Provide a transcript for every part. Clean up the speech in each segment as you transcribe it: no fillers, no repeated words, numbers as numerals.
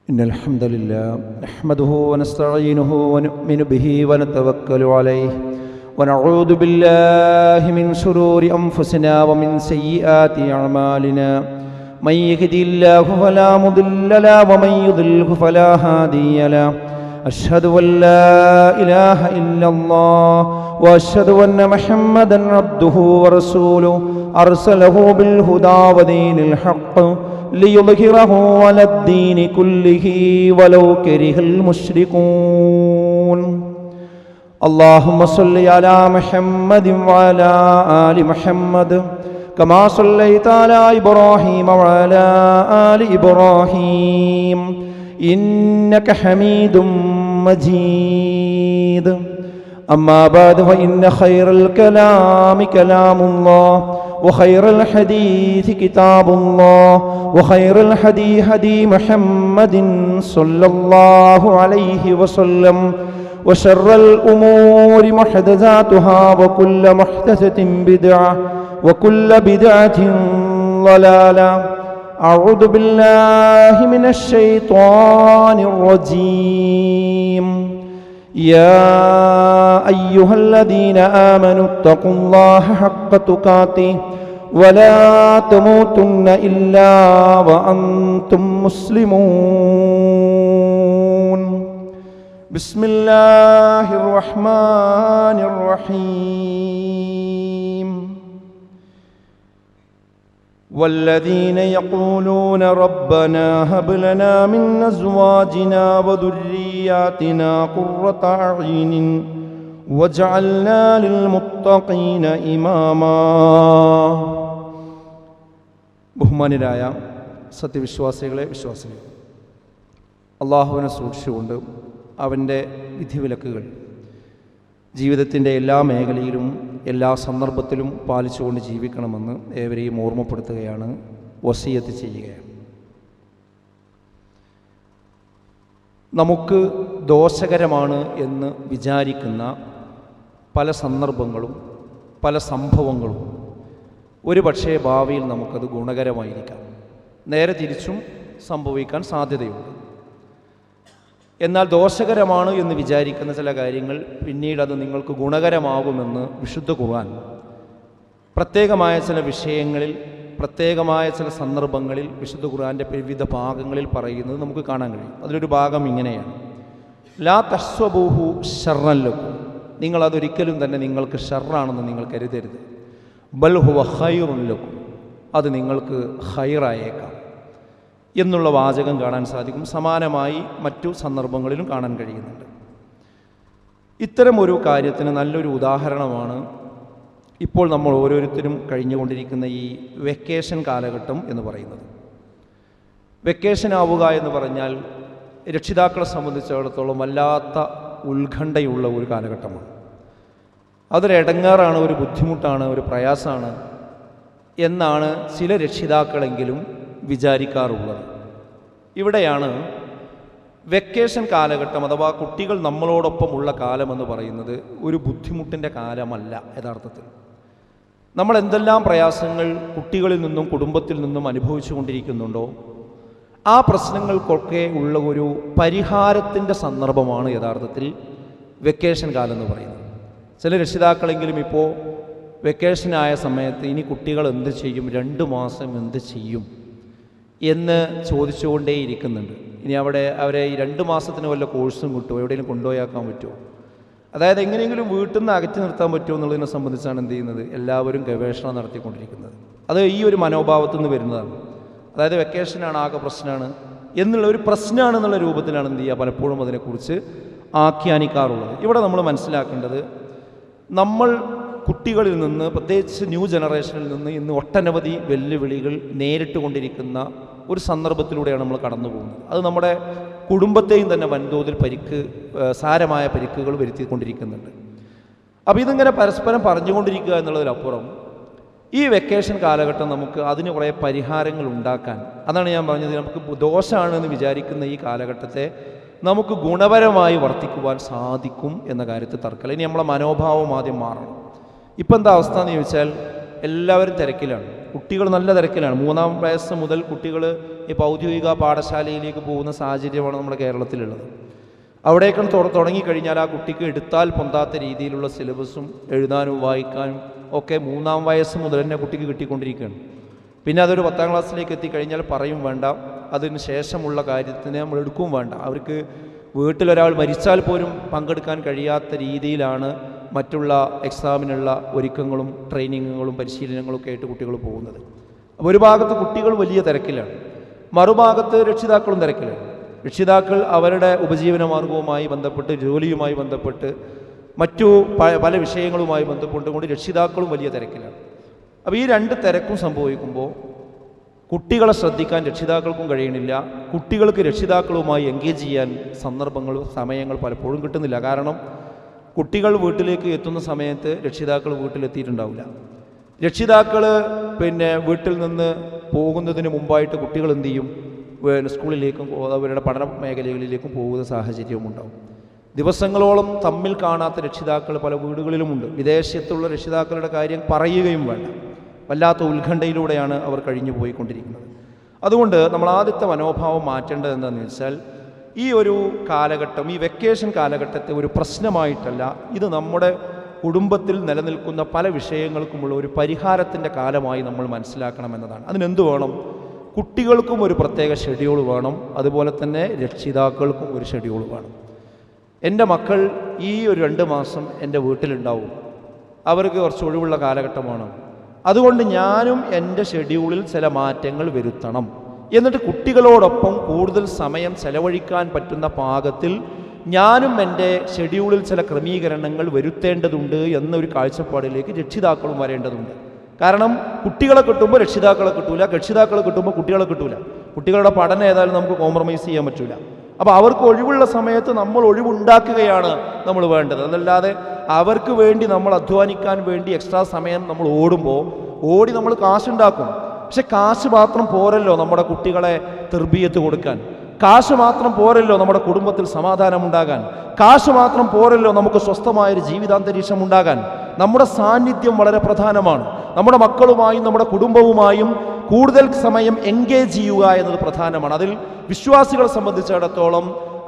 إن الحمد لله نحمده ونستعينه ونؤمن به ونتوكل عليه ونعوذ بالله من شرور أنفسنا ومن سيئات أعمالنا من يهده الله فلا مضل له ومن يضلل فلا هادي له أشهد أن لا إله إلا الله وأشهد أن محمدا عبده ورسوله أرسله بالهدى ودين الحق ليظهره على الدين كله ولو كره المشركون اللهم صل على محمد وعلى آل محمد كما صليت على إبراهيم وعلى آل إبراهيم إنك حميد مجيد أما بعد فإن خير الكلام كلام الله وخير الحديث كتاب الله وخير الهدي هدي محمد صلى الله عليه وسلم وشر الأمور محدثاتها وكل محدثة بدعة وكل بدعة ضلالة أعوذ بالله من الشيطان الرجيم يا أيها الذين آمنوا اتقوا الله حق تقاته ولا تموتن إلا وأنتم مسلمون بسم الله الرحمن الرحيم والذين يقولون ربنا هب لنا من أزواجنا وذرياتنا قرة أعين واجعلنا للمتقين إماما ബഹുമാന്യരായ സത്യവിശ്വാസികളെ വിശ്വാസികളെ, അള്ളാഹുവിനെ സൂക്ഷിച്ചുകൊണ്ട് അവൻ്റെ വിധിവിലക്കുകൾ ജീവിതത്തിൻ്റെ എല്ലാ മേഖലയിലും എല്ലാ സന്ദർഭത്തിലും പാലിച്ചുകൊണ്ട് ജീവിക്കണമെന്ന് ഏവരെയും ഓർമ്മപ്പെടുത്തുകയാണ്, വസിയത്ത് ചെയ്യുകയാണ്. നമുക്ക് ദോഷകരമാണ് എന്ന് വിചാരിക്കുന്ന പല സന്ദർഭങ്ങളും പല സംഭവങ്ങളും ഒരു പക്ഷേ ഭാവിയിൽ നമുക്കത് ഗുണകരമായിരിക്കാം, നേരെ തിരിച്ചും സംഭവിക്കാൻ സാധ്യതയുണ്ട്. എന്നാൽ ദോഷകരമാണ് എന്ന് വിചാരിക്കുന്ന ചില കാര്യങ്ങൾ പിന്നീട് അത് നിങ്ങൾക്ക് ഗുണകരമാകുമെന്ന് വിശുദ്ധ ഖുർആൻ പ്രത്യേകമായ ചില വിഷയങ്ങളിൽ പ്രത്യേകമായ ചില സന്ദർഭങ്ങളിൽ വിശുദ്ധ ഖുർആൻ്റെ വിവിധ ഭാഗങ്ങളിൽ പറയുന്നത് നമുക്ക് കാണാൻ കഴിയും. അതിലൊരു ഭാഗം ഇങ്ങനെയാണ്: ലാ തഹ്സബൂഹു ശർറൻ ലക്കും, നിങ്ങളതൊരിക്കലും തന്നെ നിങ്ങൾക്ക് ഷർറാണെന്ന് നിങ്ങൾ കരുതരുത്. ബൽ ഹുവ ഖൈറുൻ ലക്കും, അത് നിങ്ങൾക്ക് ഖൈറായേക്കാം എന്നുള്ള വാചകം കാണാൻ സാധിക്കും. സമാനമായി മറ്റു സന്ദർഭങ്ങളിലും കാണാൻ കഴിയുന്നുണ്ട്. ഇത്തരം ഒരു കാര്യത്തിന് നല്ലൊരു ഉദാഹരണമാണ് ഇപ്പോൾ നമ്മൾ ഓരോരുത്തരും കഴിഞ്ഞുകൊണ്ടിരിക്കുന്ന ഈ വെക്കേഷൻ കാലഘട്ടം എന്ന് പറയുന്നത്. വെക്കേഷൻ ആവുക എന്ന് പറഞ്ഞാൽ രക്ഷിതാക്കളെ സംബന്ധിച്ചിടത്തോളം വല്ലാത്ത ഉത്കണ്ഠയുള്ള ഒരു കാലഘട്ടമാണ്. അതൊരു ഇടങ്ങേറാണ്, ഒരു ബുദ്ധിമുട്ടാണ്, ഒരു പ്രയാസമാണ് എന്നാണ് ചില രക്ഷിതാക്കളെങ്കിലും വിചാരിക്കാറുള്ളത്. ഇവിടെയാണ് വെക്കേഷൻ കാലഘട്ടം അഥവാ കുട്ടികൾ നമ്മളോടൊപ്പമുള്ള കാലമെന്ന് പറയുന്നത് ഒരു ബുദ്ധിമുട്ടിൻ്റെ കാലമല്ല. യഥാർത്ഥത്തിൽ നമ്മൾ എന്തെല്ലാം പ്രയാസങ്ങൾ കുട്ടികളിൽ നിന്നും കുടുംബത്തിൽ നിന്നും അനുഭവിച്ചു കൊണ്ടിരിക്കുന്നുണ്ടോ ആ പ്രശ്നങ്ങൾക്കൊക്കെ ഉള്ള ഒരു പരിഹാരത്തിൻ്റെ സന്ദർഭമാണ് യഥാർത്ഥത്തിൽ വെക്കേഷൻ കാലം എന്ന് പറയുന്നത്. ചില രക്ഷിതാക്കളെങ്കിലും ഇപ്പോൾ വെക്കേഷനായ സമയത്ത് ഇനി കുട്ടികൾ എന്ത് ചെയ്യും, 2 മാസം എന്ത് ചെയ്യും എന്ന് ചോദിച്ചുകൊണ്ടേയിരിക്കുന്നുണ്ട്. ഇനി അവരെ ഈ 2 മാസത്തിന് വല്ല കോഴ്സും കിട്ടുമോ, എവിടെയെങ്കിലും കൊണ്ടുപോയാക്കാൻ പറ്റുമോ, അതായത് എങ്ങനെയെങ്കിലും വീട്ടിൽ നിന്ന് അകറ്റി നിർത്താൻ പറ്റുമോ എന്നുള്ളതിനെ സംബന്ധിച്ചാണ് എന്ത് ചെയ്യുന്നത്, എല്ലാവരും ഗവേഷണം നടത്തിക്കൊണ്ടിരിക്കുന്നത്. അത് ഈ ഒരു മനോഭാവത്തിൽ നിന്ന് വരുന്നതാണ്. അതായത് വെക്കേഷനാണ് ആകെ പ്രശ്നമാണ് എന്നുള്ള ഒരു പ്രശ്നമാണെന്നുള്ള രൂപത്തിലാണ് എന്ത് ചെയ്യുക പലപ്പോഴും അതിനെക്കുറിച്ച് ആഖ്യാനിക്കാറുള്ളത്. ഇവിടെ നമ്മൾ മനസ്സിലാക്കേണ്ടത്, നമ്മൾ കുട്ടികളിൽ നിന്ന് പ്രത്യേകിച്ച് ന്യൂ ജനറേഷനിൽ നിന്ന് ഇന്ന് ഒട്ടനവധി വെല്ലുവിളികൾ നേരിട്ട് കൊണ്ടിരിക്കുന്ന ഒരു സന്ദർഭത്തിലൂടെയാണ് നമ്മൾ കടന്നു പോകുന്നത്. അത് നമ്മുടെ കുടുംബത്തെയും തന്നെ വൻതോതിൽ സാരമായ പരിക്കുകൾ വരുത്തിക്കൊണ്ടിരിക്കുന്നുണ്ട്. അപ്പോൾ ഇതിങ്ങനെ പരസ്പരം പറഞ്ഞുകൊണ്ടിരിക്കുക എന്നുള്ളതിലപ്പുറം ഈ വെക്കേഷൻ കാലഘട്ടം നമുക്ക് അതിന് കുറേ പരിഹാരങ്ങൾ ഉണ്ടാക്കാൻ, അതാണ് ഞാൻ പറഞ്ഞത്, നമുക്ക് ദോഷമാണെന്ന് വിചാരിക്കുന്ന ഈ കാലഘട്ടത്തെ നമുക്ക് ഗുണപരമായി വർത്തിക്കുവാൻ സാധിക്കും എന്ന കാര്യത്തിൽ തർക്കമില്ല. ഇനി നമ്മളെ മനോഭാവം ആദ്യം മാറണം. ഇപ്പം എന്താ അവസ്ഥ എന്ന് ചോദിച്ചാൽ, എല്ലാവരും തിരക്കിലാണ്. കുട്ടികൾ നല്ല തിരക്കിലാണ്. 3-ാം വയസ്സ് മുതൽ കുട്ടികൾ ഇപ്പോൾ ഔദ്യോഗിക പാഠശാലയിലേക്ക് പോകുന്ന സാഹചര്യമാണ് നമ്മുടെ കേരളത്തിലുള്ളത്. അവിടേക്കാണ് തുടങ്ങിക്കഴിഞ്ഞാൽ ആ കുട്ടിക്ക് എടുത്താൽ പൊന്താത്ത രീതിയിലുള്ള സിലബസും എഴുതാനും വായിക്കാനും ഒക്കെ 3-ാം വയസ്സ് മുതൽ തന്നെ കുട്ടിക്ക് കിട്ടിക്കൊണ്ടിരിക്കുകയാണ്. പിന്നെ അതൊരു 10-ാം ക്ലാസ്സിലേക്ക് എത്തിക്കഴിഞ്ഞാൽ പറയും വേണ്ട, അതിന് ശേഷമുള്ള കാര്യത്തിന് നമ്മൾ എടുക്കുകയും വേണ്ട. അവർക്ക് വീട്ടിലൊരാൾ മരിച്ചാൽ പോലും പങ്കെടുക്കാൻ കഴിയാത്ത രീതിയിലാണ് മറ്റുള്ള എക്സാമിനുള്ള ഒരുക്കങ്ങളും ട്രെയിനിങ്ങുകളും പരിശീലനങ്ങളൊക്കെ ആയിട്ട് കുട്ടികൾ പോകുന്നത്. അപ്പോൾ ഒരു ഭാഗത്ത് കുട്ടികൾ വലിയ തിരക്കിലാണ്, മറുഭാഗത്ത് രക്ഷിതാക്കളും തിരക്കിലാണ്. രക്ഷിതാക്കൾ അവരുടെ ഉപജീവന മാർഗവുമായി ബന്ധപ്പെട്ട്, ജോലിയുമായി ബന്ധപ്പെട്ട്, മറ്റു പല വിഷയങ്ങളുമായി ബന്ധപ്പെട്ടുകൊണ്ട് രക്ഷിതാക്കളും വലിയ തിരക്കിലാണ്. അപ്പോൾ ഈ രണ്ട് തിരക്കും സംഭവിക്കുമ്പോൾ കുട്ടികളെ ശ്രദ്ധിക്കാൻ രക്ഷിതാക്കൾക്കും കഴിയണില്ല, കുട്ടികൾക്ക് രക്ഷിതാക്കളുമായി എൻഗേജ് ചെയ്യാൻ സന്ദർഭങ്ങൾ, സമയങ്ങൾ പലപ്പോഴും കിട്ടുന്നില്ല. കാരണം കുട്ടികൾ വീട്ടിലേക്ക് എത്തുന്ന സമയത്ത് രക്ഷിതാക്കൾ വീട്ടിലെത്തിയിട്ടുണ്ടാവില്ല. രക്ഷിതാക്കൾ വീട്ടിൽ നിന്ന് പോകുന്നതിന് മുമ്പായിട്ട് കുട്ടികൾ എന്ത് ചെയ്യും, സ്കൂളിലേക്കും അവരുടെ പഠന മേഖലകളിലേക്കും പോകുന്ന സാഹചര്യവും ഉണ്ടാവും. ദിവസങ്ങളോളം തമ്മിൽ കാണാത്ത രക്ഷിതാക്കൾ പല വീടുകളിലുമുണ്ട്. വിദേശത്തുള്ള രക്ഷിതാക്കളുടെ കാര്യം പറയുകയും വേണ്ട. വല്ലാത്ത ഉത്കണ്ഠയിലൂടെയാണ് അവർ കഴിഞ്ഞു പോയിക്കൊണ്ടിരിക്കുന്നത്. അതുകൊണ്ട് നമ്മൾ ആദ്യത്തെ മനോഭാവം മാറ്റേണ്ടത് എന്താണെന്ന് വെച്ചാൽ, ഈ ഒരു കാലഘട്ടം, ഈ വെക്കേഷൻ കാലഘട്ടത്തെ ഒരു പ്രശ്നമായിട്ടല്ല, ഇത് നമ്മുടെ കുടുംബത്തിൽ നിലനിൽക്കുന്ന പല വിഷയങ്ങൾക്കുമുള്ള ഒരു പരിഹാരത്തിൻ്റെ കാലമായി നമ്മൾ മനസ്സിലാക്കണമെന്നതാണ്. അതിനെന്ത് വേണം? കുട്ടികൾക്കും ഒരു പ്രത്യേക ഷെഡ്യൂൾ വേണം, അതുപോലെ തന്നെ രക്ഷിതാക്കൾക്കും ഒരു ഷെഡ്യൂൾ വേണം. എൻ്റെ മക്കൾ ഈ ഒരു 2 മാസം എൻ്റെ വീട്ടിലുണ്ടാവും, അവർക്ക് കുറച്ച് ഒഴിവുള്ള കാലഘട്ടമാണ്. അതുകൊണ്ട് ഞാനും എൻ്റെ ഷെഡ്യൂളിൽ ചില മാറ്റങ്ങൾ വരുത്തണം. എന്നിട്ട് കുട്ടികളോടൊപ്പം കൂടുതൽ സമയം ചെലവഴിക്കാൻ പറ്റുന്ന പാകത്തിൽ ഞാനും എൻ്റെ ഷെഡ്യൂളിൽ ചില ക്രമീകരണങ്ങൾ വരുത്തേണ്ടതുണ്ട് എന്നൊരു കാഴ്ചപ്പാടിലേക്ക് രക്ഷിതാക്കളും വരേണ്ടതുണ്ട്. കാരണം കുട്ടികളെ കിട്ടുമ്പോൾ രക്ഷിതാക്കളെ കിട്ടൂല, രക്ഷിതാക്കളെ കിട്ടുമ്പോൾ കുട്ടികളെ കിട്ടൂല. കുട്ടികളുടെ പഠനം ഏതായാലും നമുക്ക് കോംപ്രമൈസ് ചെയ്യാൻ പറ്റൂല. അപ്പോൾ അവർക്ക് ഒഴിവുള്ള സമയത്ത് നമ്മൾ ഒഴിവുണ്ടാക്കുകയാണ് നമ്മൾ വേണ്ടത്. അതല്ലാതെ അവർക്ക് വേണ്ടി നമ്മൾ അധ്വാനിക്കാൻ വേണ്ടി എക്സ്ട്രാ സമയം നമ്മൾ ഓടി നമ്മൾ കാശുണ്ടാക്കും. പക്ഷെ കാശ് മാത്രം പോരല്ലോ നമ്മുടെ കുട്ടികളെ തർബിയത്ത് കൊടുക്കാൻ, കാശ് മാത്രം പോരല്ലോ നമ്മുടെ കുടുംബത്തിൽ സമാധാനം ഉണ്ടാകാൻ, കാശ് മാത്രം പോരല്ലോ നമുക്ക് സ്വസ്ഥമായൊരു ജീവിതാന്തരീക്ഷം ഉണ്ടാകാൻ. നമ്മുടെ സാന്നിധ്യം വളരെ പ്രധാനമാണ്. നമ്മുടെ മക്കളുമായും നമ്മുടെ കുടുംബവുമായും കൂടുതൽ സമയം എൻഗേജ് ചെയ്യുക എന്നത് പ്രധാനമാണ്. അതിൽ വിശ്വാസികളെ സംബന്ധിച്ചിടത്തോളം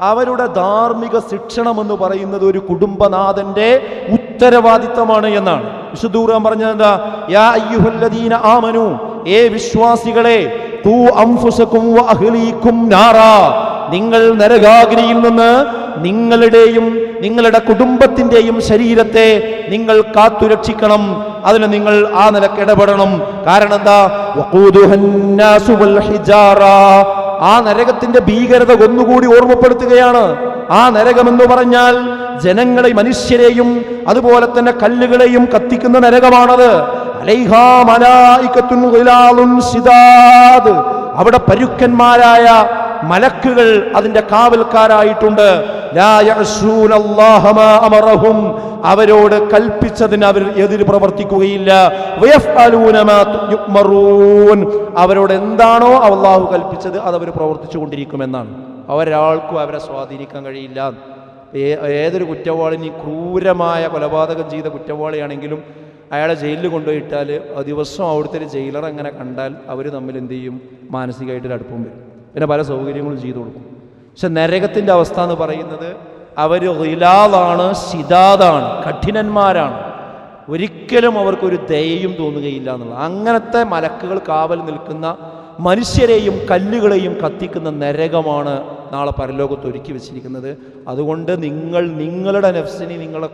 അവരുടെ ധാർമ്മിക ശിക്ഷണമെന്ന് പറയുന്നത് ഒരു കുടുംബനാഥന്റെ ഉത്തരവാദിത്തമാണ് എന്നാണ്. വിശുദ്ധ ഖുർആൻ പറഞ്ഞത് എന്താ? യാ അയ്യുഹല്ലദീന ആമനു, ഏ വിശ്വാസികളെ, ഖൂ അൻഫുസകും വ അഹ്ലീകും നാറാ, നിങ്ങൾ നരകാഗ്നിയിൽ നിന്ന് നിങ്ങളുടെയും നിങ്ങളുടെ കുടുംബത്തിന്റെയും ശരീരത്തെ നിങ്ങൾ കാത്തുരക്ഷിക്കണം. അതിന് നിങ്ങൾ ആ നിലക്ക് ഇടപെടണം. കാരണം എന്താ? വഖൂദുഹന്നാസു വൽ ഹിജാറ, ആ നരകത്തിന്റെ ഭീകരത ഒന്നുകൂടി ഓർമ്മപ്പെടുത്തുകയാണ്. ആ നരകമെന്ന് പറഞ്ഞാൽ ജനങ്ങളെ, മനുഷ്യരെയും അതുപോലെ തന്നെ കല്ലുകളെയും കത്തിക്കുന്ന നരകമാണത്. അലൈഹാ മലായികത്തുൻ ഗിലാലുൻ ശിദാദ്, അവിടെ പരുക്കന്മാരായ മലക്കുകൾ അതിന്റെ കാവൽക്കാരായിട്ടുണ്ട്. ലാ യഅസൂനല്ലാഹ മാ അമറഹും, അവരോട് കൽപ്പിച്ചതിന് അവർ എതിര് പ്രവർത്തിക്കുകയില്ല. വയഫ്അലൂന മാ യുഅ്മറൂൻ, അവരോട് എന്താണോ അല്ലാഹു കൽപ്പിച്ചത് അത് അവർ പ്രവർത്തിച്ചു കൊണ്ടിരിക്കുമെന്നാണ്. ഒരാൾക്കും അവരെ സ്വാധീനിക്കാൻ കഴിയില്ല. ഏതൊരു കുറ്റവാളിനി ക്രൂരമായ കൊലപാതകം ചെയ്ത കുറ്റവാളിയാണെങ്കിലും അയാളെ ജയിലിൽ കൊണ്ടുപോയിട്ടാൽ ദിവസം അവിടുത്തെ ഒരു ജയിലർ അങ്ങനെ കണ്ടാൽ അവർ തമ്മിൽ എന്ത് ചെയ്യും? മാനസികമായിട്ടൊരു അടുപ്പം വരും. പിന്നെ പല സൗകര്യങ്ങളും ചെയ്തു കൊടുക്കും. പക്ഷെ നരകത്തിൻ്റെ അവസ്ഥ എന്ന് പറയുന്നത് അവർ ഗിലാദാണ്, ശിദാദാണ്, കഠിനന്മാരാണ്. ഒരിക്കലും അവർക്കൊരു ദയയും തോന്നുകയില്ല എന്നുള്ളത്. അങ്ങനത്തെ മലക്കുകൾ കാവൽ നിൽക്കുന്ന മനുഷ്യരെയും കല്ലുകളെയും കത്തിക്കുന്ന നരകമാണ് നാളെ പരലോകത്ത് ഒരുക്കി വെച്ചിരിക്കുന്നത്. അതുകൊണ്ട് നിങ്ങൾ നിങ്ങളുടെ നഫ്സിനെ, നിങ്ങളുടെ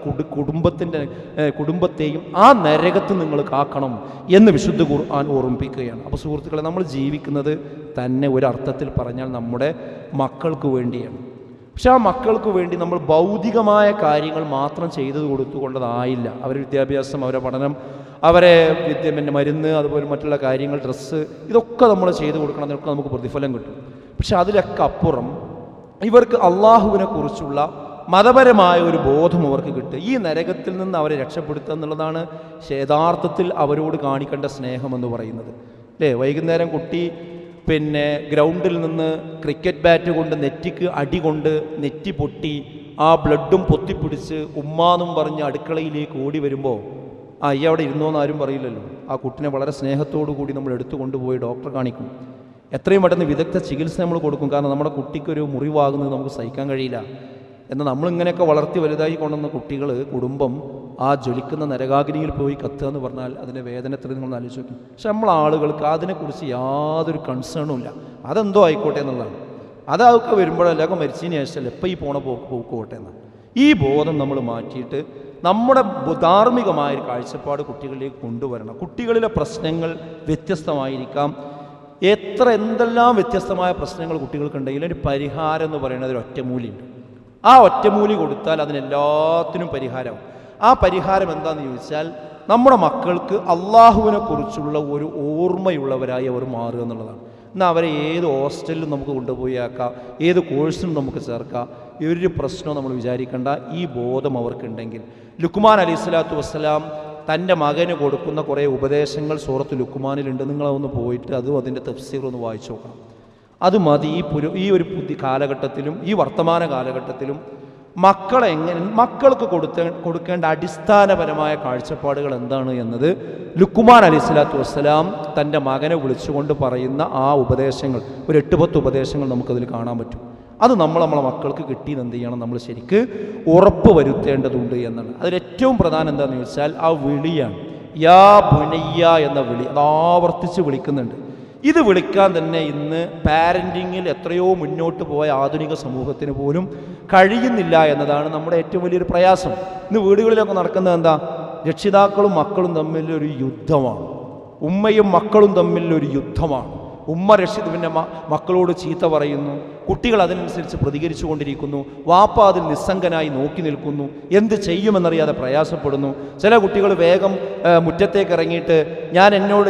കുടുംബത്തെയും ആ നരകത്ത് നിങ്ങൾ കാക്കണം എന്ന് വിശുദ്ധ ഖുർആൻ ഓർമ്മിപ്പിക്കുകയാണ്. അപ്പോൾ സുഹൃത്തുക്കളെ, നമ്മൾ ജീവിക്കുന്നത് തന്നെ ഒരർത്ഥത്തിൽ പറഞ്ഞാൽ നമ്മുടെ മക്കൾക്ക് വേണ്ടിയാണ്. പക്ഷെ ആ മക്കൾക്ക് വേണ്ടി നമ്മൾ ഭൗതികമായ കാര്യങ്ങൾ മാത്രം ചെയ്തു കൊടുത്തുകൊണ്ടതായില്ല. അവരുടെ വിദ്യാഭ്യാസം, അവരുടെ പഠനം, അവരെ മരുന്ന്, അതുപോലെ മറ്റുള്ള കാര്യങ്ങൾ, ഡ്രസ്സ്, ഇതൊക്കെ നമ്മൾ ചെയ്തു കൊടുക്കണം. അതിനൊക്കെ നമുക്ക് പ്രതിഫലം കിട്ടും. പക്ഷെ അതിലൊക്കെ അപ്പുറം ഇവർക്ക് അള്ളാഹുവിനെ കുറിച്ചുള്ള മതപരമായ ഒരു ബോധം അവർക്ക് കിട്ടുക, ഈ നരകത്തിൽ നിന്ന് അവരെ രക്ഷപ്പെടുത്തുക എന്നുള്ളതാണ് യഥാർത്ഥത്തിൽ അവരോട് കാണിക്കേണ്ട സ്നേഹമെന്ന് പറയുന്നത്. അല്ലേ? വൈകുന്നേരം കുട്ടി ഗ്രൗണ്ടിൽ നിന്ന് ക്രിക്കറ്റ് ബാറ്റ് കൊണ്ട് നെറ്റിക്ക് അടി കൊണ്ട് നെറ്റി പൊട്ടി ആ ബ്ലഡും പൊത്തിപ്പിടിച്ച് ഉമ്മാന്നും പറഞ്ഞ് അടുക്കളയിലേക്ക് ഓടി വരുമ്പോൾ ഈ അവിടെ ഇരുന്നോന്ന് ആരും പറയില്ലല്ലോ. ആ കുട്ടിനെ വളരെ സ്നേഹത്തോടു കൂടി നമ്മൾ എടുത്തു കൊണ്ടുപോയി ഡോക്ടറെ കാണിക്കും. എത്രയും പെട്ടെന്ന് വിദഗ്ധ ചികിത്സ നമ്മൾ കൊടുക്കും. കാരണം നമ്മുടെ കുട്ടിക്കൊരു മുറിവാകുന്നത് നമുക്ക് സഹിക്കാൻ കഴിയില്ല. എന്നാൽ നമ്മളിങ്ങനെയൊക്കെ വളർത്തി വലുതായി കൊണ്ടുവന്ന കുട്ടികൾ, കുടുംബം ആ ജ്വലിക്കുന്ന നരകാഗ്നിയിൽ പോയി കത്തുക എന്ന് പറഞ്ഞാൽ അതിൻ്റെ വേദന എത്ര നിങ്ങൾ ആലോചിച്ച് നോക്കി. പക്ഷെ നമ്മളെ ആളുകൾക്ക് അതിനെക്കുറിച്ച് യാതൊരു കൺസേണും ഇല്ല. അതെന്തോ ആയിക്കോട്ടെ എന്നുള്ളതാണ്. അതൊക്കെ വരുമ്പോഴെല്ലാം മരിച്ചതിന് ശേഷം എപ്പോൾ ഈ പോക്ക് പോട്ടെ എന്നാണ്. ഈ ബോധം നമ്മൾ മാറ്റിയിട്ട് നമ്മുടെ ധാർമ്മികമായൊരു കാഴ്ചപ്പാട് കുട്ടികളിലേക്ക് കൊണ്ടുവരണം. കുട്ടികളിലെ പ്രശ്നങ്ങൾ വ്യത്യസ്തമായിരിക്കാം. എന്തെല്ലാം വ്യത്യസ്തമായ പ്രശ്നങ്ങൾ കുട്ടികൾക്കുണ്ടെങ്കിലും ഒരു പരിഹാരം എന്ന് പറയുന്നത് ഒരു ഒറ്റമൂലിയുണ്ട്. ആ ഒറ്റമൂലി കൊടുത്താൽ അതിനെല്ലാത്തിനും പരിഹാരമാവും. ആ പരിഹാരം എന്താണെന്ന് ചോദിച്ചാൽ നമ്മുടെ മക്കൾക്ക് അള്ളാഹുവിനെ കുറിച്ചുള്ള ഒരു ഓർമ്മയുള്ളവരായി അവർ മാറുക എന്നുള്ളതാണ്. എന്നാൽ അവരെ ഏത് ഹോസ്റ്റലിലും നമുക്ക് കൊണ്ടുപോയി ആക്കാം, ഏത് കോഴ്സിനും നമുക്ക് ചേർക്കാം. ഒരു പ്രശ്നവും നമ്മൾ വിചാരിക്കേണ്ട. ഈ ബോധം അവർക്കുണ്ടെങ്കിൽ ലുക്മാൻ അലൈഹിസ്സലാത്തു വസ്സലാം തൻ്റെ മകന് കൊടുക്കുന്ന കുറേ ഉപദേശങ്ങൾ സൂറത്ത് ലുക്മാനിലുണ്ട്. നിങ്ങളതൊന്ന് പോയിട്ട് അതും അതിൻ്റെ തഫ്സീർ ഒന്ന് വായിച്ചു നോക്കണം. അത് മതി. ഈ ഒരു പുതിയ കാലഘട്ടത്തിലും ഈ വർത്തമാന കാലഘട്ടത്തിലും മക്കൾക്ക് കൊടുക്കേണ്ട അടിസ്ഥാനപരമായ കാഴ്ചപ്പാടുകൾ എന്താണ് എന്നത് ലുക്മാൻ അലൈഹിസ്സലാത്തു വസ്സലാം തൻ്റെ മകനെ വിളിച്ചുകൊണ്ട് പറയുന്ന ആ ഉപദേശങ്ങൾ, ഒരു 8-10 ഉപദേശങ്ങൾ നമുക്കതിൽ കാണാൻ പറ്റും. അത് നമ്മളെ മക്കൾക്ക് കിട്ടിയെന്ന് എന്ത് ചെയ്യണം, നമ്മൾ ശരിക്ക് ഉറപ്പ് വരുത്തേണ്ടതുണ്ട് എന്നാണ്. അതിലേറ്റവും പ്രധാനം എന്താണെന്ന് ചോദിച്ചാൽ ആ വിളിയാണ്. യാ ബുനയ്യ എന്ന വിളി, അത് ആവർത്തിച്ച് വിളിക്കുന്നുണ്ട്. ഇത് വിളിക്കാൻ തന്നെ ഇന്ന് പാരൻറ്റിങ്ങിൽ എത്രയോ മുന്നോട്ട് പോയ ആധുനിക സമൂഹത്തിന് പോലും കഴിയുന്നില്ല എന്നതാണ് നമ്മുടെ ഏറ്റവും വലിയൊരു പ്രയാസം. ഇന്ന് വീടുകളിലൊക്കെ നടക്കുന്നത് എന്താ? രക്ഷിതാക്കളും മക്കളും തമ്മിലൊരു യുദ്ധമാണ്. ഉമ്മയും മക്കളും തമ്മിലൊരു യുദ്ധമാണ്. ഉമ്മ പിന്നെ മക്കളോട് ചീത്ത പറയുന്നു, കുട്ടികൾ അതിനനുസരിച്ച് പ്രതികരിച്ചു കൊണ്ടിരിക്കുന്നു. വാപ്പ അതിൽ നിസ്സംഗനായി നോക്കി നിൽക്കുന്നു, എന്ത് ചെയ്യുമെന്നറിയാതെ പ്രയാസപ്പെടുന്നു. ചില കുട്ടികൾ വേഗം മുറ്റത്തേക്ക് ഇറങ്ങിയിട്ട്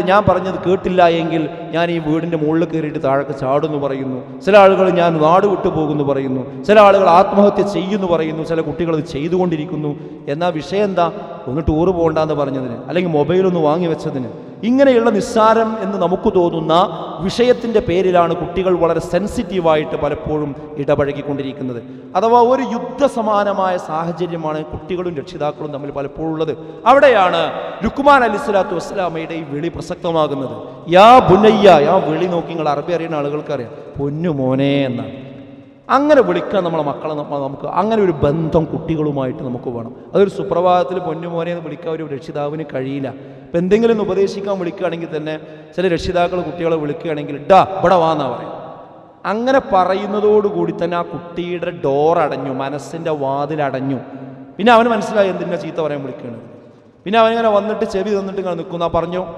ഞാൻ പറഞ്ഞത് കേട്ടില്ല എങ്കിൽ ഞാൻ ഈ വീടിൻ്റെ മുകളിൽ കയറിയിട്ട് താഴേക്ക് ചാടുന്നു പറയുന്നു. ചില ആളുകൾ ഞാൻ നാട് വിട്ടു പോകുന്നു പറയുന്നു. ചില ആളുകൾ ആത്മഹത്യ ചെയ്യുന്നു പറയുന്നു. ചില കുട്ടികൾ അത് ചെയ്തുകൊണ്ടിരിക്കുന്നു. എന്നാൽ വിഷയം എന്താ? ഒന്ന് ടൂറ് പോകണ്ടെന്ന് പറഞ്ഞതിന്, അല്ലെങ്കിൽ മൊബൈലൊന്ന് വാങ്ങി വെച്ചതിന്. ഇങ്ങനെയുള്ള നിസ്സാരം എന്ന് നമുക്ക് തോന്നുന്ന വിഷയത്തിൻ്റെ പേരിലാണ് കുട്ടികൾ വളരെ സെൻസിറ്റീവായിട്ട് പലപ്പോഴും ഇടപഴകിക്കൊണ്ടിരിക്കുന്നത്. അഥവാ ഒരു യുദ്ധസമാനമായ സാഹചര്യമാണ് കുട്ടികളും രക്ഷിതാക്കളും തമ്മിൽ പലപ്പോഴും ഉള്ളത്. അവിടെയാണ് ലുക്മാൻ അലൈഹിസ്സലാത്തു വസ്സലാമയുടെ ഈ വിളി പ്രസക്തമാകുന്നത്. യാ ബുനയ്യ, യാ വിളി നോക്കി നിങ്ങൾ അറബി അറിയുന്ന ആളുകൾക്കറിയാം, പൊന്നു മോനെ എന്നാണ്. അങ്ങനെ വിളിക്കാൻ നമ്മളെ മക്കളെ നമുക്ക് അങ്ങനെ ഒരു ബന്ധം കുട്ടികളുമായിട്ട് നമുക്ക് വേണം. അതൊരു സുപ്രഭാതത്തിൽ പൊന്നുമോനെ എന്ന് വിളിക്കാൻ ഒരു രക്ഷിതാവിന് കഴിയില്ല. ഇപ്പം എന്തെങ്കിലും ഒന്ന് ഉപദേശിക്കാൻ വിളിക്കുകയാണെങ്കിൽ തന്നെ ചില രക്ഷിതാക്കൾ കുട്ടികളെ വിളിക്കുകയാണെങ്കിൽ ഇവിടെ വാന്നാ പറയും. അങ്ങനെ പറയുന്നതോടുകൂടി തന്നെ ആ കുട്ടിയുടെ ഡോർ അടഞ്ഞു, മനസ്സിൻ്റെ വാതിലടഞ്ഞു. പിന്നെ അവന് മനസ്സിലായി എന്തിനാ ചീത്ത പറയാൻ വിളിക്കുകയാണ്. പിന്നെ അവനിങ്ങനെ വന്നിട്ട് ചെവി തന്നിട്ട് ഇങ്ങനെ നിൽക്കുന്ന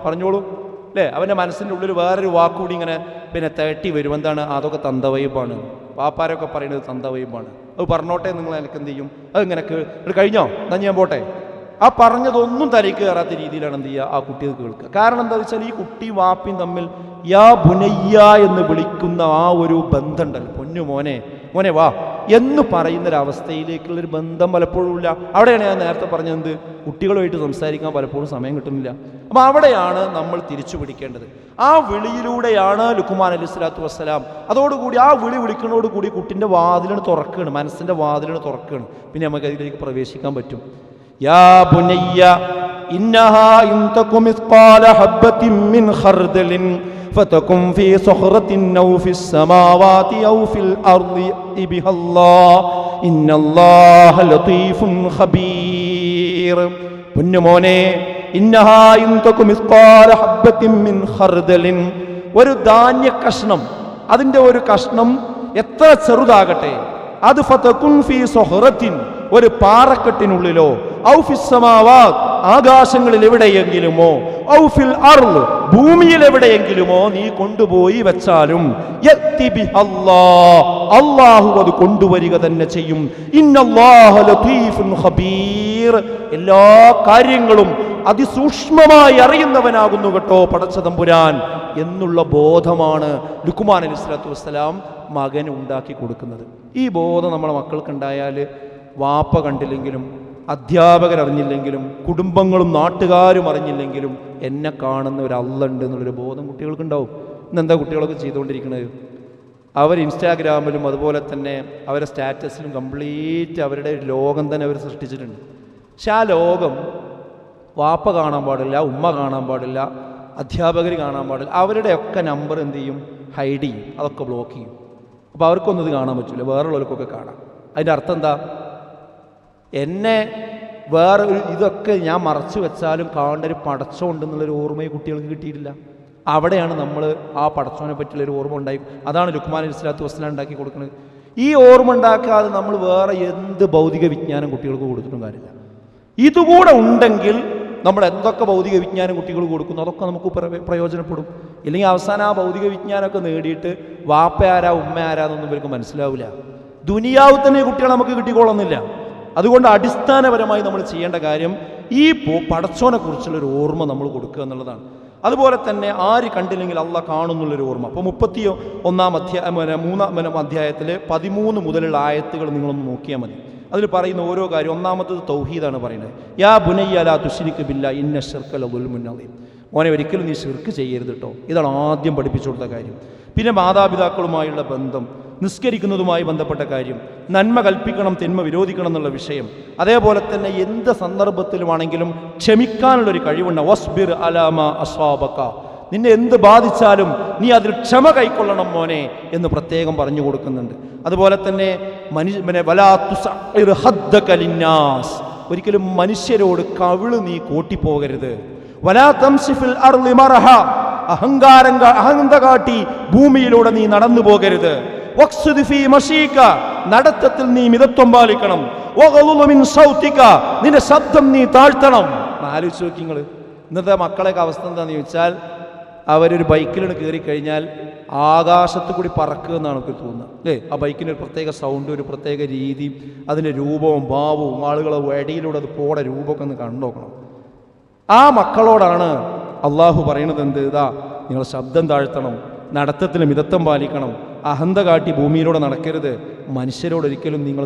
പറഞ്ഞോളൂ അല്ലേ. അവൻ്റെ മനസ്സിൻ്റെ ഉള്ളിൽ വേറൊരു വാക്കുകൂടി ഇങ്ങനെ പിന്നെ തേട്ടി വരും. എന്താണ്? അതൊക്കെ തന്തവയ്പ്പാണ്, പാപ്പാരൊക്കെ പറയുന്നത് തന്തവയ്പ്പാണ്. അത് പറഞ്ഞോട്ടെ, നിങ്ങൾ എനിക്ക് എന്ത് ചെയ്യും? അതിങ്ങനെ കഴിഞ്ഞോ, എന്നാ ഞാൻ പോട്ടെ. ആ പറഞ്ഞതൊന്നും തലയ്ക്ക് കയറാത്ത രീതിയിലാണ് എന്ത് ചെയ്യുക, ആ കുട്ടി കേൾക്കുക. കാരണം എന്താ വെച്ചാൽ ഈ കുട്ടി വാപ്പിയും തമ്മിൽ യാ ബുനയ്യ എന്ന് വിളിക്കുന്ന ആ ഒരു ബന്ധമുണ്ടല്ലോ, പൊന്നു മോനെ വാ എന്ന് പറയുന്നൊരവസ്ഥയിലേക്കുള്ളൊരു ബന്ധം പലപ്പോഴും ഇല്ല. അവിടെയാണ് ഞാൻ നേരത്തെ പറഞ്ഞത്, കുട്ടികളുമായിട്ട് സംസാരിക്കാൻ പലപ്പോഴും സമയം കിട്ടുന്നില്ല. അപ്പം അവിടെയാണ് നമ്മൾ തിരിച്ചു പിടിക്കേണ്ടത്. ആ വിളിയിലൂടെയാണ് ലുക്മാൻ അലൈഹിസ്സലാത്തു വസ്സലാം അതോടുകൂടി ആ വിളിക്കുന്നതോടുകൂടി കുട്ടിൻ്റെ വാതിലിന് തുറക്കുകയാണ്, മനസ്സിൻ്റെ വാതിലിന് തുറക്കുകയാണ്. പിന്നെ നമുക്ക് അതിലേക്ക് പ്രവേശിക്കാൻ പറ്റും. യാ ബുനയ്യ ഇന്നഹാ ഇൻ തകു മിസ്ഖാല ഹബ്ബത്തിൻ മിൻ ഖർദലിൻ ഫതകും ഫീ സഖറത്തിൻ ഔ ഫിസ് സമാവാതി ഔ ഫിൽ അർദി യഅതി ബിഹല്ലാഹ് ഇന്നല്ലാഹ ലതീഫുൻ ഖബീർ. പൊന്നുമോനെ, ഇന്നഹാ ഇൻ തകു മിസ്ഖാല ഹബ്ബത്തിൻ മിൻ ഖർദലിൻ, ഒരു ധാന്യ കഷ്ണം, അതിൻ്റെ ഒരു കഷ്ണം എത്ര ചെറുതാകട്ടെ, അത് ഫതകുൻ ഫീ സഖറത്തിൻ, ഒരു പാറക്കെട്ടിനുള്ളിലോ, ഔ ഫിസ് സമാവാത്, ആകാശങ്ങളിൽ എവിടെയെങ്കിലുമോ, ഔ ഫിൽ അർള്, ഭൂമിയിൽ എവിടെയെങ്കിലുമോ നീ കൊണ്ടുപോയി വെച്ചാലും യഅതി ബിഹല്ലാഹ്, അല്ലാഹു അത് കൊണ്ടുവരിക തന്നെ ചെയ്യും. ഇന്നല്ലാഹ ലതീഫുൻ ഖബീർ, എല്ലാ കാര്യങ്ങളും അതിസൂക്ഷ്മമായി അറിയുന്നവനാകുന്നു കേട്ടോ പടച്ച തമ്പുരാൻ എന്നുള്ള ബോധമാണ് ലുക്മാൻ അലൈഹിസ്സലാത്തു വസ്സലാം മകന് ഉണ്ടാക്കി കൊടുക്കുന്നത്. ഈ ബോധം നമ്മളെ മക്കൾക്കുണ്ടായാൽ വാപ്പ കണ്ടില്ലെങ്കിലും അധ്യാപകരറിഞ്ഞില്ലെങ്കിലും കുടുംബങ്ങളും നാട്ടുകാരും അറിഞ്ഞില്ലെങ്കിലും എന്നെ കാണുന്ന ഒരു അള്ളയുണ്ട് എന്നുള്ളൊരു ബോധം കുട്ടികൾക്കുണ്ടാവും. ഇന്നെന്താ കുട്ടികളൊക്കെ ചെയ്തുകൊണ്ടിരിക്കുന്നത്? അവർ ഇൻസ്റ്റാഗ്രാമിലും അതുപോലെ തന്നെ അവരുടെ സ്റ്റാറ്റസിലും കംപ്ലീറ്റ് അവരുടെ ലോകം തന്നെ അവർ സൃഷ്ടിച്ചിട്ടുണ്ട്. പക്ഷെ ആ ലോകം വാപ്പ കാണാൻ പാടില്ല, ഉമ്മ കാണാൻ പാടില്ല, അധ്യാപകർ കാണാൻ പാടില്ല. അവരുടെയൊക്കെ നമ്പർ എന്ത് ചെയ്യും? ഹൈഡ് ചെയ്യും, അതൊക്കെ ബ്ലോക്ക് ചെയ്യും. അപ്പോൾ അവർക്കൊന്നും ഇത് കാണാൻ പറ്റില്ല, വേറെയുള്ളവർക്കൊക്കെ കാണാം. അതിൻ്റെ അർത്ഥം എന്താ? എന്നെ വേറെ ഒരു ഇതൊക്കെ ഞാൻ മറച്ചു വെച്ചാലും കാണേണ്ട ഒരു പടച്ചോ ഉണ്ടെന്നുള്ളൊരു ഓർമ്മയെ കുട്ടികൾക്ക് കിട്ടിയിട്ടില്ല. അവിടെയാണ് നമ്മൾ ആ പടച്ചോനെ പറ്റിയുള്ളൊരു ഓർമ്മ ഉണ്ടായി. അതാണ് ലുക്മാൻ അലൈഹി സ്വലാത്തു വസ്സലാം ഉണ്ടാക്കി കൊടുക്കുന്നത്. ഈ ഓർമ്മ ഉണ്ടാക്കാതെ നമ്മൾ വേറെ എന്ത് ഭൗതിക വിജ്ഞാനം കുട്ടികൾക്ക് കൊടുത്തിട്ടും കാര്യമില്ല. ഇതുകൂടെ ഉണ്ടെങ്കിൽ നമ്മൾ എന്തൊക്കെ ഭൗതിക വിജ്ഞാനം കുട്ടികൾ കൊടുക്കുന്നു അതൊക്കെ നമുക്ക് പ്രയോജനപ്പെടും. ഇല്ലെങ്കിൽ അവസാനം ആ ഭൗതിക വിജ്ഞാനമൊക്കെ നേടിയിട്ട് വാപ്പ ആരാ ഉമ്മ ആരാന്നൊന്നും ഇവർക്ക് മനസ്സിലാവില്ല. ദുനിയാവ് തന്നെ കുട്ടികളെ നമുക്ക് കിട്ടിക്കൊള്ളുന്നില്ല. അതുകൊണ്ട് അടിസ്ഥാനപരമായി നമ്മൾ ചെയ്യേണ്ട കാര്യം ഈ പടച്ചോനെ കുറിച്ചുള്ളൊരു ഓർമ്മ നമ്മൾ കൊടുക്കുക എന്നുള്ളതാണ്. അതുപോലെ തന്നെ ആര് കണ്ടില്ലെങ്കിൽ അള്ളാഹ് കാണുന്നുള്ളൊരു ഓർമ്മ. അപ്പോൾ 3 അധ്യായത്തിൽ 13 മുതലുള്ള ആയത്തുകൾ നിങ്ങളൊന്ന് നോക്കിയാൽ മതി. അതിൽ പറയുന്ന ഓരോ കാര്യം, ഒന്നാമത്തത് തൗഹീദാണ് പറയുന്നത്. യാ ബുനയ്യ ലാ തുശ്രിക് ബില്ലാഹി ഇന്ന ശിർക ലദുൽമുൻ അദീം. മോനെ ഒരിക്കലും നീ ശിർക്ക് ചെയ്യരുത് കേട്ടോ. ഇതാണ് ആദ്യം പഠിപ്പിച്ചു കൊടുത്ത കാര്യം. പിന്നെ മാതാപിതാക്കളുമായുള്ള ബന്ധം, നിസ്കരിക്കുന്നതുമായി ബന്ധപ്പെട്ട കാര്യം, നന്മ കൽപ്പിക്കണം തിന്മ വിരോധിക്കണം എന്നുള്ള വിഷയം. അതേപോലെ തന്നെ എന്ത് സന്ദർഭത്തിലുമാണെങ്കിലും ക്ഷമിക്കാനുള്ളൊരു കഴിവുണ്ട്. വസ്ബിർ അലാ മാ അസ്വാബക, നിന്നെ എന്ത് ബാധിച്ചാലും നീ അതിൽ ക്ഷമ കൈക്കൊള്ളണം മോനെ എന്ന് പ്രത്യേകം പറഞ്ഞു കൊടുക്കുന്നുണ്ട്. അതുപോലെ തന്നെ ഒരിക്കലും മനുഷ്യരോട് കവിള് നീ കൂട്ടിപ്പോകരുത്. വലാ തംശി ഫിൽ അർളി മറഹ, അഹങ്കാരം കാട്ടി ഭൂമിയിലൂടെ നീ നടന്നു പോകരുത്. വഖ്സുദ് ഫീ മശീക, നടത്തത്തിൽ നീ മിതത്വം പാലിക്കണം. വഗളുദ് മിൻ സൗതിക, നിന്റെ ശബ്ദം നീ താഴ്ത്തണം. ആലോചിച്ച് നോക്കി നിങ്ങൾ ഇന്നത്തെ മക്കളെയൊക്കെ അവസ്ഥ എന്താണെന്ന് ചോദിച്ചാൽ, അവരൊരു ബൈക്കിലാണ് കയറിക്കഴിഞ്ഞാൽ ആകാശത്ത് കൂടി പറക്കുക എന്നാണ് എനിക്ക് തോന്നുന്നത് അല്ലേ? ആ ബൈക്കിന് ഒരു പ്രത്യേക സൗണ്ട്, ഒരു പ്രത്യേക രീതി, അതിൻ്റെ രൂപവും ഭാവവും, ആളുകളെ വഴിയിലൂടെ അത് പോടെ രൂപമൊക്കെ ഒന്ന് കണ്ടു നോക്കണം. ആ മക്കളോടാണ് അള്ളാഹു പറയണത് എന്ത്? ഇതാ നിങ്ങൾ ശബ്ദം താഴ്ത്തണം, നടത്തത്തിന് മിതത്വം പാലിക്കണം, അഹന്ത കാട്ടി ഭൂമിയിലൂടെ നടക്കരുത്, മനുഷ്യരോടൊരിക്കലും നിങ്ങൾ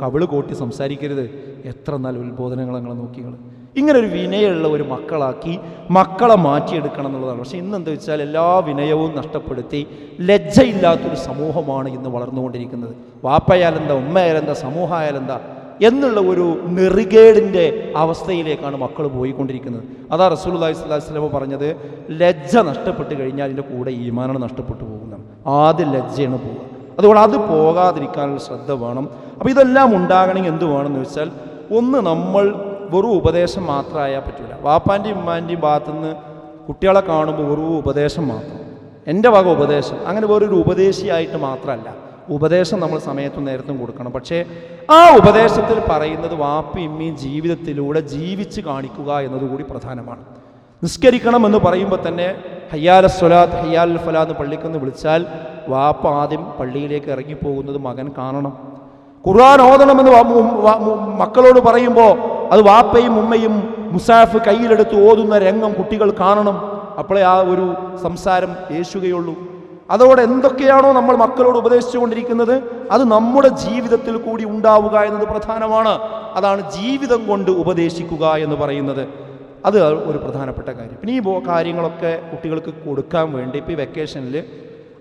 കവിള് കോട്ടി സംസാരിക്കരുത്. എത്ര നല്ല ഉത്ബോധനങ്ങൾ നിങ്ങൾ നോക്കിങ്ങൾ. ഇങ്ങനൊരു വിനയമുള്ള ഒരു മക്കളാക്കി മക്കളെ മാറ്റിയെടുക്കണം എന്നുള്ളതാണ്. പക്ഷേ ഇന്നെന്താ വെച്ചാൽ എല്ലാ വിനയവും നഷ്ടപ്പെടുത്തി ലജ്ജയില്ലാത്തൊരു സമൂഹമാണ് ഇന്ന് വളർന്നുകൊണ്ടിരിക്കുന്നത്. വാപ്പയാലെന്താ, ഉമ്മയാലെന്താ, സമൂഹമായാലെന്താ എന്നുള്ള ഒരു നെറികേടിൻ്റെ അവസ്ഥയിലേക്കാണ് മക്കൾ പോയിക്കൊണ്ടിരിക്കുന്നത്. അതാ റസൂലുള്ളാഹി സ്വല്ലല്ലാഹു അലൈഹി വസല്ലം പറഞ്ഞത്, ലജ്ജ നഷ്ടപ്പെട്ട് കഴിഞ്ഞാൽ അതിൻ്റെ കൂടെ ഈമാനാണ് നഷ്ടപ്പെട്ടു പോകുന്നതാണ്. ആദ്യം ലജ്ജയാണ് പോവുക. അതുകൊണ്ട് അത് പോകാതിരിക്കാനുള്ള ശ്രദ്ധ വേണം. അപ്പോൾ ഇതെല്ലാം ഉണ്ടാകണമെങ്കിൽ എന്ത് വേണമെന്ന് വെച്ചാൽ, ഒന്ന് നമ്മൾ വെറും ഉപദേശം മാത്രമായാൽ പറ്റില്ല. വാപ്പാൻ്റെയും ഉമ്മാൻ്റെയും ഭാഗത്തുനിന്ന് കുട്ടികളെ കാണുമ്പോൾ വെറും ഉപദേശം മാത്രം, എൻ്റെ വക ഉപദേശം, അങ്ങനെ വേറൊരു ഉപദേശിയായിട്ട് മാത്രമല്ല. ഉപദേശം നമ്മൾ സമയത്തും നേരത്തും കൊടുക്കണം. പക്ഷേ ആ ഉപദേശത്തിൽ പറയുന്നത് വാപ്പയും ഉമ്മയും ജീവിതത്തിലൂടെ ജീവിച്ച് കാണിക്കുക എന്നതുകൂടി പ്രധാനമാണ്. നിസ്കരിക്കണം എന്ന് പറയുമ്പോൾ തന്നെ ഹയ്യാല സ്വലാത്ത് ഹയ്യാൽ ഫലാ എന്ന് പള്ളിക്കൊന്ന് വിളിച്ചാൽ വാപ്പ ആദ്യം പള്ളിയിലേക്ക് ഇറങ്ങിപ്പോകുന്നത് മകൻ കാണണം. ഖുർആൻ ഓതണമെന്ന് മക്കളോട് പറയുമ്പോൾ അത് വാപ്പയും ഉമ്മയും മുസാഫ് കയ്യിലെടുത്ത് ഓതുന്ന രംഗം കുട്ടികൾ കാണണം. അപ്പോഴേ ആ ഒരു സംസാരം യേശുകയുള്ളൂ. അതോടെ എന്തൊക്കെയാണോ നമ്മൾ മക്കളോട് ഉപദേശിച്ചു കൊണ്ടിരിക്കുന്നത് അത് നമ്മുടെ ജീവിതത്തിൽ കൂടി ഉണ്ടാവുക എന്നത് പ്രധാനമാണ്. അതാണ് ജീവിതം കൊണ്ട് ഉപദേശിക്കുക എന്ന് പറയുന്നത്. അത് ഒരു പ്രധാനപ്പെട്ട കാര്യം. പിന്നെ ഈ കാര്യങ്ങളൊക്കെ കുട്ടികൾക്ക് കൊടുക്കാൻ വേണ്ടി ഇപ്പോൾ ഈ വെക്കേഷനിൽ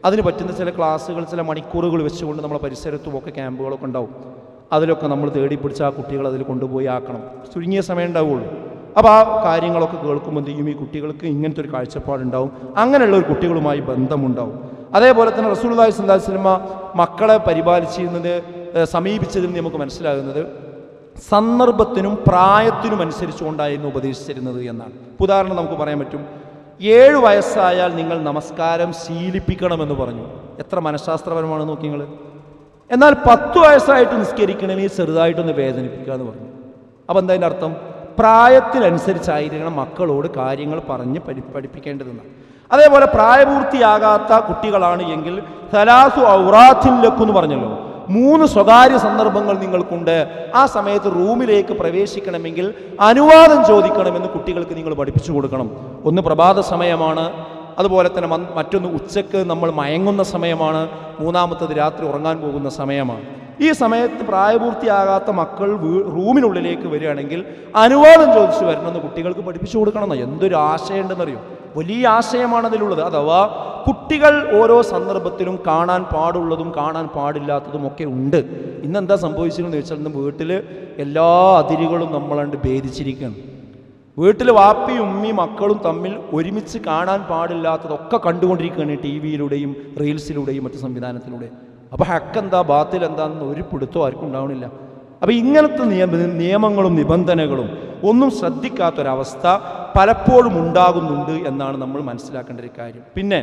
അതിന് പറ്റുന്ന ചില ക്ലാസ്സുകൾ, ചില മണിക്കൂറുകൾ വെച്ചുകൊണ്ട് നമ്മളെ പരിസരത്തുമൊക്കെ ക്യാമ്പുകളൊക്കെ ഉണ്ടാവും. അതിലൊക്കെ നമ്മൾ തേടി പിടിച്ച് ആ കുട്ടികൾ അതിൽ കൊണ്ടുപോയി ആക്കണം. ചുരുങ്ങിയ സമയം ഉണ്ടാവുകയുള്ളൂ. അപ്പോൾ ആ കാര്യങ്ങളൊക്കെ കേൾക്കുമ്പോൾ എന്ത് ചെയ്യും, ഈ കുട്ടികൾക്ക് ഇങ്ങനത്തെ ഒരു കാഴ്ചപ്പാടുണ്ടാവും, അങ്ങനെയുള്ള ഒരു കുട്ടികളുമായി ബന്ധമുണ്ടാവും. അതേപോലെ തന്നെ റസൂലുള്ളാഹി സ്വല്ലല്ലാഹു അലൈഹി വസല്ലം മക്കളെ പരിപാലിച്ചിരുന്നത്, സമീപിച്ചതിൽ നിന്ന് നമുക്ക് മനസ്സിലാകുന്നത് സന്ദർഭത്തിനും പ്രായത്തിനും അനുസരിച്ചുകൊണ്ടായിരുന്നു ഉപദേശിച്ചിരുന്നത് എന്നാണ്. ഉദാഹരണം നമുക്ക് പറയാൻ പറ്റും, 7 വയസ്സായാൽ നിങ്ങൾ നമസ്കാരം ശീലിപ്പിക്കണമെന്ന് പറഞ്ഞു. എത്ര മനഃശാസ്ത്രപരമാണ് നോക്കി നിങ്ങൾ. എന്നാൽ 10 വയസ്സായിട്ട് നിസ്കരിക്കണമെങ്കിൽ ചെറുതായിട്ടൊന്ന് വേദനിപ്പിക്കുക എന്ന് പറഞ്ഞു. അപ്പം എന്താ അതിൻ്റെ അർത്ഥം? പ്രായത്തിനനുസരിച്ചായിരിക്കണം മക്കളോട് കാര്യങ്ങൾ പറഞ്ഞ് പഠിപ്പിക്കേണ്ടതെന്ന്. അതേപോലെ പ്രായപൂർത്തിയാകാത്ത കുട്ടികളാണ് എങ്കിൽ സലാസു ഔറാത്തിൻ ലക്കും എന്ന് പറഞ്ഞല്ലോ, 3 സ്വകാര്യ സന്ദർഭങ്ങൾ നിങ്ങൾക്കുണ്ട്. ആ സമയത്ത് റൂമിലേക്ക് പ്രവേശിക്കണമെങ്കിൽ അനുവാദം ചോദിക്കണമെന്ന് കുട്ടികൾക്ക് നിങ്ങൾ പഠിപ്പിച്ചു കൊടുക്കണം. ഒന്ന് പ്രഭാത സമയമാണ്, അതുപോലെ തന്നെ മറ്റൊന്ന് ഉച്ചക്ക് നമ്മൾ മയങ്ങുന്ന സമയമാണ്, മൂന്നാമത്തത് രാത്രി ഉറങ്ങാൻ പോകുന്ന സമയമാണ്. ഈ സമയത്ത് പ്രായപൂർത്തിയാകാത്ത മക്കൾ റൂമിനുള്ളിലേക്ക് വരികയാണെങ്കിൽ അനുവാദം ചോദിച്ചു വരണമെന്ന് കുട്ടികൾക്ക് പഠിപ്പിച്ചു കൊടുക്കണം. എന്തൊരു ആശയമുണ്ടെന്നറിയോ, വലിയ ആശയമാണ് അതിലുള്ളത്. അഥവാ കുട്ടികൾ ഓരോ സന്ദർഭത്തിലും കാണാൻ പാടുള്ളതും കാണാൻ പാടില്ലാത്തതും ഒക്കെ ഉണ്ട്. ഇന്നെന്താ സംഭവിച്ചിരുന്നു വെച്ചാൽ, ഇന്ന് വീട്ടിൽ എല്ലാ അതിരുകളും നമ്മളണ്ട് ഭേദിച്ചിരിക്കുകയാണ്. വീട്ടിൽ വാപ്പിയും ഉമ്മയും മക്കളും തമ്മിൽ ഒരുമിച്ച് കാണാൻ പാടില്ലാത്തതൊക്കെ കണ്ടുകൊണ്ടിരിക്കുകയാണ് ടി വിയിലൂടെയും റീൽസിലൂടെയും മറ്റു സംവിധാനത്തിലൂടെയും. അപ്പോൾ ഹക്ക് എന്താ ബാത്തിൽ എന്താണെന്ന് ഒരു പിടുത്തവും ആർക്കും ഉണ്ടാവണില്ല. അപ്പോൾ ഇങ്ങനത്തെ നിയമങ്ങളും നിബന്ധനകളും ഒന്നും ശ്രദ്ധിക്കാത്തൊരവസ്ഥ പലപ്പോഴും ഉണ്ടാകുന്നുണ്ട് എന്നാണ് നമ്മൾ മനസ്സിലാക്കേണ്ട ഒരു കാര്യം. പിന്നെ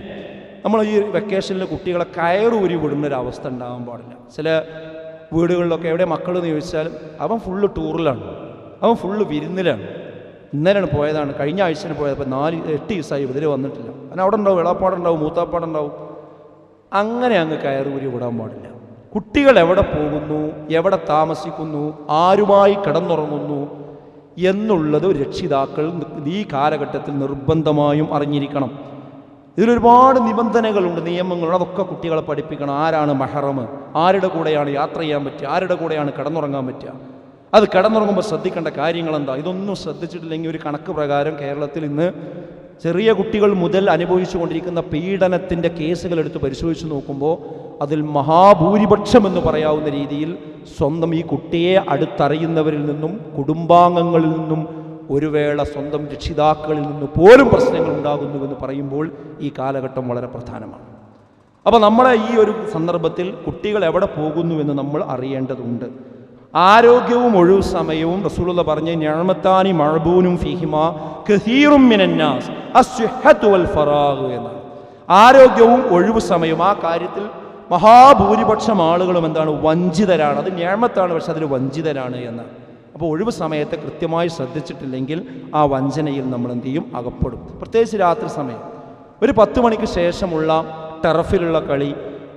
നമ്മൾ ഈ വെക്കേഷനിൽ കുട്ടികളെ കയറൂരി വിടുന്നൊരവസ്ഥ ഉണ്ടാകാൻ പാടില്ല. ചില വീടുകളിലൊക്കെ എവിടെ മക്കളെന്ന് ചോദിച്ചാൽ അവൻ ഫുള്ള് ടൂറിലാണ്, അവൻ ഫുള്ള് വിരുന്നിലാണ്, ഇന്നലെയാണ് പോയതാണ്, കഴിഞ്ഞ ആഴ്ചയാണ് പോയത്, അപ്പോൾ 8 ദിവസമായി ഇതിൽ വന്നിട്ടില്ല, അവൻ അവിടെ ഉണ്ടാവും, ഇളാപ്പാടുണ്ടാവും, മൂത്താപ്പാടുണ്ടാവും. അങ്ങനെ അങ്ങ് കയറൂരി വിടാൻ പാടില്ല. കുട്ടികൾ എവിടെ പോകുന്നു, എവിടെ താമസിക്കുന്നു, ആരുമായി കിടന്നുറങ്ങുന്നു എന്നുള്ളത് രക്ഷിതാക്കൾ ഈ കാലഘട്ടത്തിൽ നിർബന്ധമായും അറിഞ്ഞിരിക്കണം. ഇതിലൊരുപാട് നിബന്ധനകളുണ്ട്, നിയമങ്ങളുണ്ട്. അതൊക്കെ കുട്ടികളെ പഠിപ്പിക്കണം. ആരാണ് മഹറം, ആരുടെ കൂടെയാണ് യാത്ര ചെയ്യാൻ പറ്റുക, ആരുടെ കൂടെയാണ് കിടന്നുറങ്ങാൻ പറ്റുക, അത് കിടന്നുറങ്ങുമ്പോൾ ശ്രദ്ധിക്കേണ്ട കാര്യങ്ങൾ എന്താ, ഇതൊന്നും ശ്രദ്ധിച്ചിട്ടില്ലെങ്കിൽ ഒരു കണക്ക് പ്രകാരം കേരളത്തിൽ ഇന്ന് ചെറിയ കുട്ടികൾ മുതൽ അനുഭവിച്ചു കൊണ്ടിരിക്കുന്ന പീഡനത്തിൻ്റെ കേസുകൾ എടുത്ത് പരിശോധിച്ച് നോക്കുമ്പോൾ അതിൽ മഹാഭൂരിപക്ഷം എന്ന് പറയാവുന്ന രീതിയിൽ സ്വന്തം ഈ കുട്ടിയെ അടുത്തറിയുന്നവരിൽ നിന്നും കുടുംബാംഗങ്ങളിൽ നിന്നും ഒരു വേള സ്വന്തം രക്ഷിതാക്കളിൽ നിന്ന് പോലും പ്രശ്നങ്ങൾ ഉണ്ടാകുന്നുവെന്ന് പറയുമ്പോൾ ഈ കാലഘട്ടം വളരെ പ്രധാനമാണ്. അപ്പോൾ നമ്മളെ ഈ ഒരു സന്ദർഭത്തിൽ കുട്ടികൾ എവിടെ പോകുന്നുവെന്ന് നമ്മൾ അറിയേണ്ടതുണ്ട്. ആരോഗ്യവും ഒഴിവു സമയവും റസൂലുള്ളാഹി പറഞ്ഞ നിഅമത്താനി മഅബൂനും ഫീഹിമാ കസീറും മിനന്നാസ് അസ്ഹഹതു വൽ ഫറാഗ് എന്നാണ്. ആരോഗ്യവും ഒഴിവു സമയവും, ആ കാര്യത്തിൽ മഹാഭൂരിപക്ഷം ആളുകളും എന്താണ്, വഞ്ചിതരാണ്. അത് നിഅമത്താണ്, പക്ഷെ അതിൽ വഞ്ചിതരാണ് എന്നാണ്. അപ്പോൾ ഒഴിവ് സമയത്തെ കൃത്യമായി ശ്രദ്ധിച്ചിട്ടില്ലെങ്കിൽ ആ വഞ്ചനയിൽ നമ്മൾ എന്ത് ചെയ്യും, അകപ്പെടും. പ്രത്യേകിച്ച് രാത്രി സമയം, ഒരു 10 മണിക്ക് ശേഷമുള്ള ടർഫിലുള്ള കളി,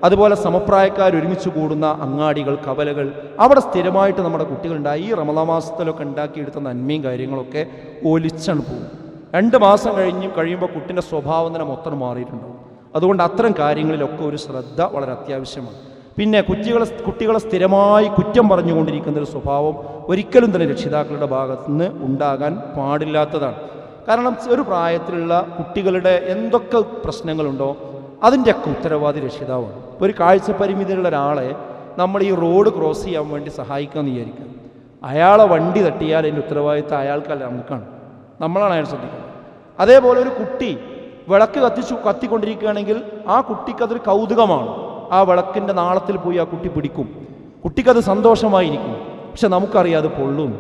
അതുപോലെ സമപ്രായക്കാർ ഒരുമിച്ച് കൂടുന്ന അങ്ങാടികൾ, കവലകൾ, അവിടെ സ്ഥിരമായിട്ട് നമ്മുടെ കുട്ടികളുണ്ടായി. ഈ റമളാൻ മാസത്തിലൊക്കെ ഉണ്ടാക്കിയെടുത്ത നന്മയും കാര്യങ്ങളൊക്കെ ഒലിച്ചാണ് പോകും. 2 മാസം കഴിയുമ്പോൾ കുട്ടിൻ്റെ സ്വഭാവം തന്നെ മൊത്തം മാറിയിട്ടുണ്ടാവും. അതുകൊണ്ട് അത്തരം കാര്യങ്ങളിലൊക്കെ ഒരു ശ്രദ്ധ വളരെ അത്യാവശ്യമാണ്. പിന്നെ കുട്ടികളെ സ്ഥിരമായി കുറ്റം പറഞ്ഞുകൊണ്ടിരിക്കുന്നൊരു സ്വഭാവം ഒരിക്കലും തന്നെ രക്ഷിതാക്കളുടെ ഭാഗത്തു നിന്ന് ഉണ്ടാകാൻ പാടില്ലാത്തതാണ്. കാരണം ഒരു പ്രായത്തിലുള്ള കുട്ടികളുടെ എന്തൊക്കെ പ്രശ്നങ്ങളുണ്ടോ അതിൻ്റെയൊക്കെ ഉത്തരവാദി രക്ഷിതാവാണ്. ഇപ്പോൾ ഒരു കാഴ്ചപരിമിതിയുള്ള ഒരാളെ നമ്മൾ ഈ റോഡ് ക്രോസ് ചെയ്യാൻ വേണ്ടി സഹായിക്കാമെന്ന് വിചാരിക്കുക, അയാളെ വണ്ടി തട്ടിയാൽ അതിൻ്റെ ഉത്തരവാദിത്തം അയാൾക്കല്ല, നമുക്കാണ്, നമ്മളാണ് അയാൾ ശ്രദ്ധിക്കുന്നത്. അതേപോലെ ഒരു കുട്ടി വിളക്ക് കത്തിക്കൊണ്ടിരിക്കുകയാണെങ്കിൽ ആ കുട്ടിക്കതൊരു കൗതുകമാണ്. ആ വിളക്കിൻ്റെ നാളത്തിൽ പോയി ആ കുട്ടി പിടിക്കും, കുട്ടിക്കത് സന്തോഷമായിരിക്കും. പക്ഷെ നമുക്കറിയാം അത് പൊള്ളും.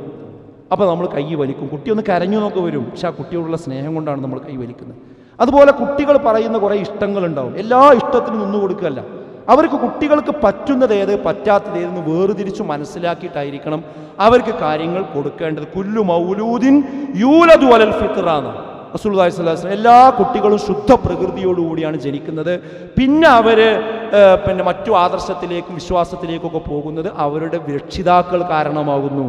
അപ്പോൾ നമ്മൾ കൈ വലിക്കും. കുട്ടി ഒന്ന് കരഞ്ഞു നോക്കി വരും, പക്ഷെ ആ കുട്ടിയോടുള്ള സ്നേഹം കൊണ്ടാണ് നമ്മൾ കൈ വലിക്കുന്നത്. അതുപോലെ കുട്ടികൾ പറയുന്ന കുറേ ഇഷ്ടങ്ങളുണ്ടാവും, എല്ലാ ഇഷ്ടത്തിനും നിന്നു കൊടുക്കുകയല്ല. അവർക്ക് കുട്ടികൾക്ക് പറ്റുന്നത് ഏത്, പറ്റാത്തത് ഏതെന്ന് വേർതിരിച്ച് മനസ്സിലാക്കിയിട്ടായിരിക്കണം അവർക്ക് കാര്യങ്ങൾ കൊടുക്കേണ്ടത്. കുല്ലു മൗലൂദിൻ യൂലദു അലൽ ഫിത്റാണ് റസൂലുള്ളാഹി സ്വല്ലല്ലാഹു അലൈഹി വസല്ലം. എല്ലാ കുട്ടികളും ശുദ്ധ പ്രകൃതിയോടുകൂടിയാണ് ജനിക്കുന്നത്. പിന്നെ അവർ മറ്റു ആദർശത്തിലേക്കും വിശ്വാസത്തിലേക്കൊക്കെ പോകുന്നത് അവരുടെ രക്ഷിതാക്കൾ കാരണമാകുന്നു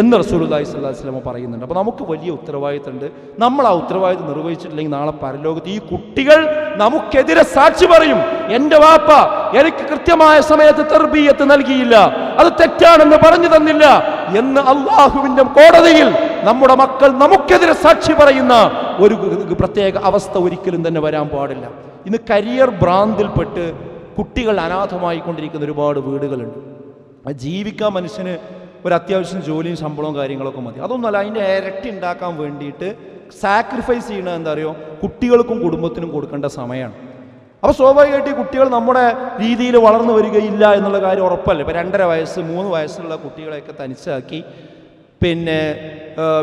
എന്ന് റസൂലുള്ളാഹി സ്വല്ലല്ലാഹു അലൈഹി വസല്ലം പറയുന്നുണ്ട്. അപ്പോൾ നമുക്ക് വലിയ ഉത്തരവാദിത്തമുണ്ട്. നമ്മൾ ആ ഉത്തരവാദിത്തം നിർവഹിച്ചിട്ടില്ലെങ്കിൽ നാളെ പരലോകത്ത് ഈ കുട്ടികൾ നമുക്കെതിരെ സാക്ഷി പറയും, എൻ്റെ വാപ്പ എനിക്ക് കൃത്യമായ സമയത്ത് തർബിയത്ത് നൽകിയില്ല, അത് തെറ്റാണെന്ന് പറഞ്ഞു തന്നില്ല എന്ന് അള്ളാഹുവിൻ്റെ കോടതിയിൽ നമ്മുടെ മക്കൾ നമുക്കെതിരെ സാക്ഷി പറയുന്ന ഒരു പ്രത്യേക അവസ്ഥ ഒരിക്കലും തന്നെ വരാൻ പാടില്ല. ഇന്ന് കരിയർ ഭ്രാന്തിൽപ്പെട്ട് കുട്ടികൾ അനാഥമായി കൊണ്ടിരിക്കുന്ന ഒരുപാട് വീടുകളുണ്ട്. ജീവിക്കാൻ മനുഷ്യന് ഒരു അത്യാവശ്യം ജോലിയും ശമ്പളവും കാര്യങ്ങളൊക്കെ മതി. അതൊന്നുമല്ല, അതിൻ്റെ ഇരട്ടി ഉണ്ടാക്കാൻ വേണ്ടിയിട്ട് സാക്രിഫൈസ് ചെയ്യണത് എന്താ അറിയോ, കുട്ടികൾക്കും കുടുംബത്തിനും കൊടുക്കേണ്ട സമയമാണ്. അപ്പോൾ സ്വാഭാവികമായിട്ട് ഈ കുട്ടികൾ നമ്മുടെ രീതിയിൽ വളർന്നു വരികയില്ല എന്നുള്ള കാര്യം ഉറപ്പല്ലേ. ഇപ്പോൾ 2.5 വയസ്സ് 3 വയസ്സുള്ള കുട്ടികളെയൊക്കെ തനിച്ചാക്കി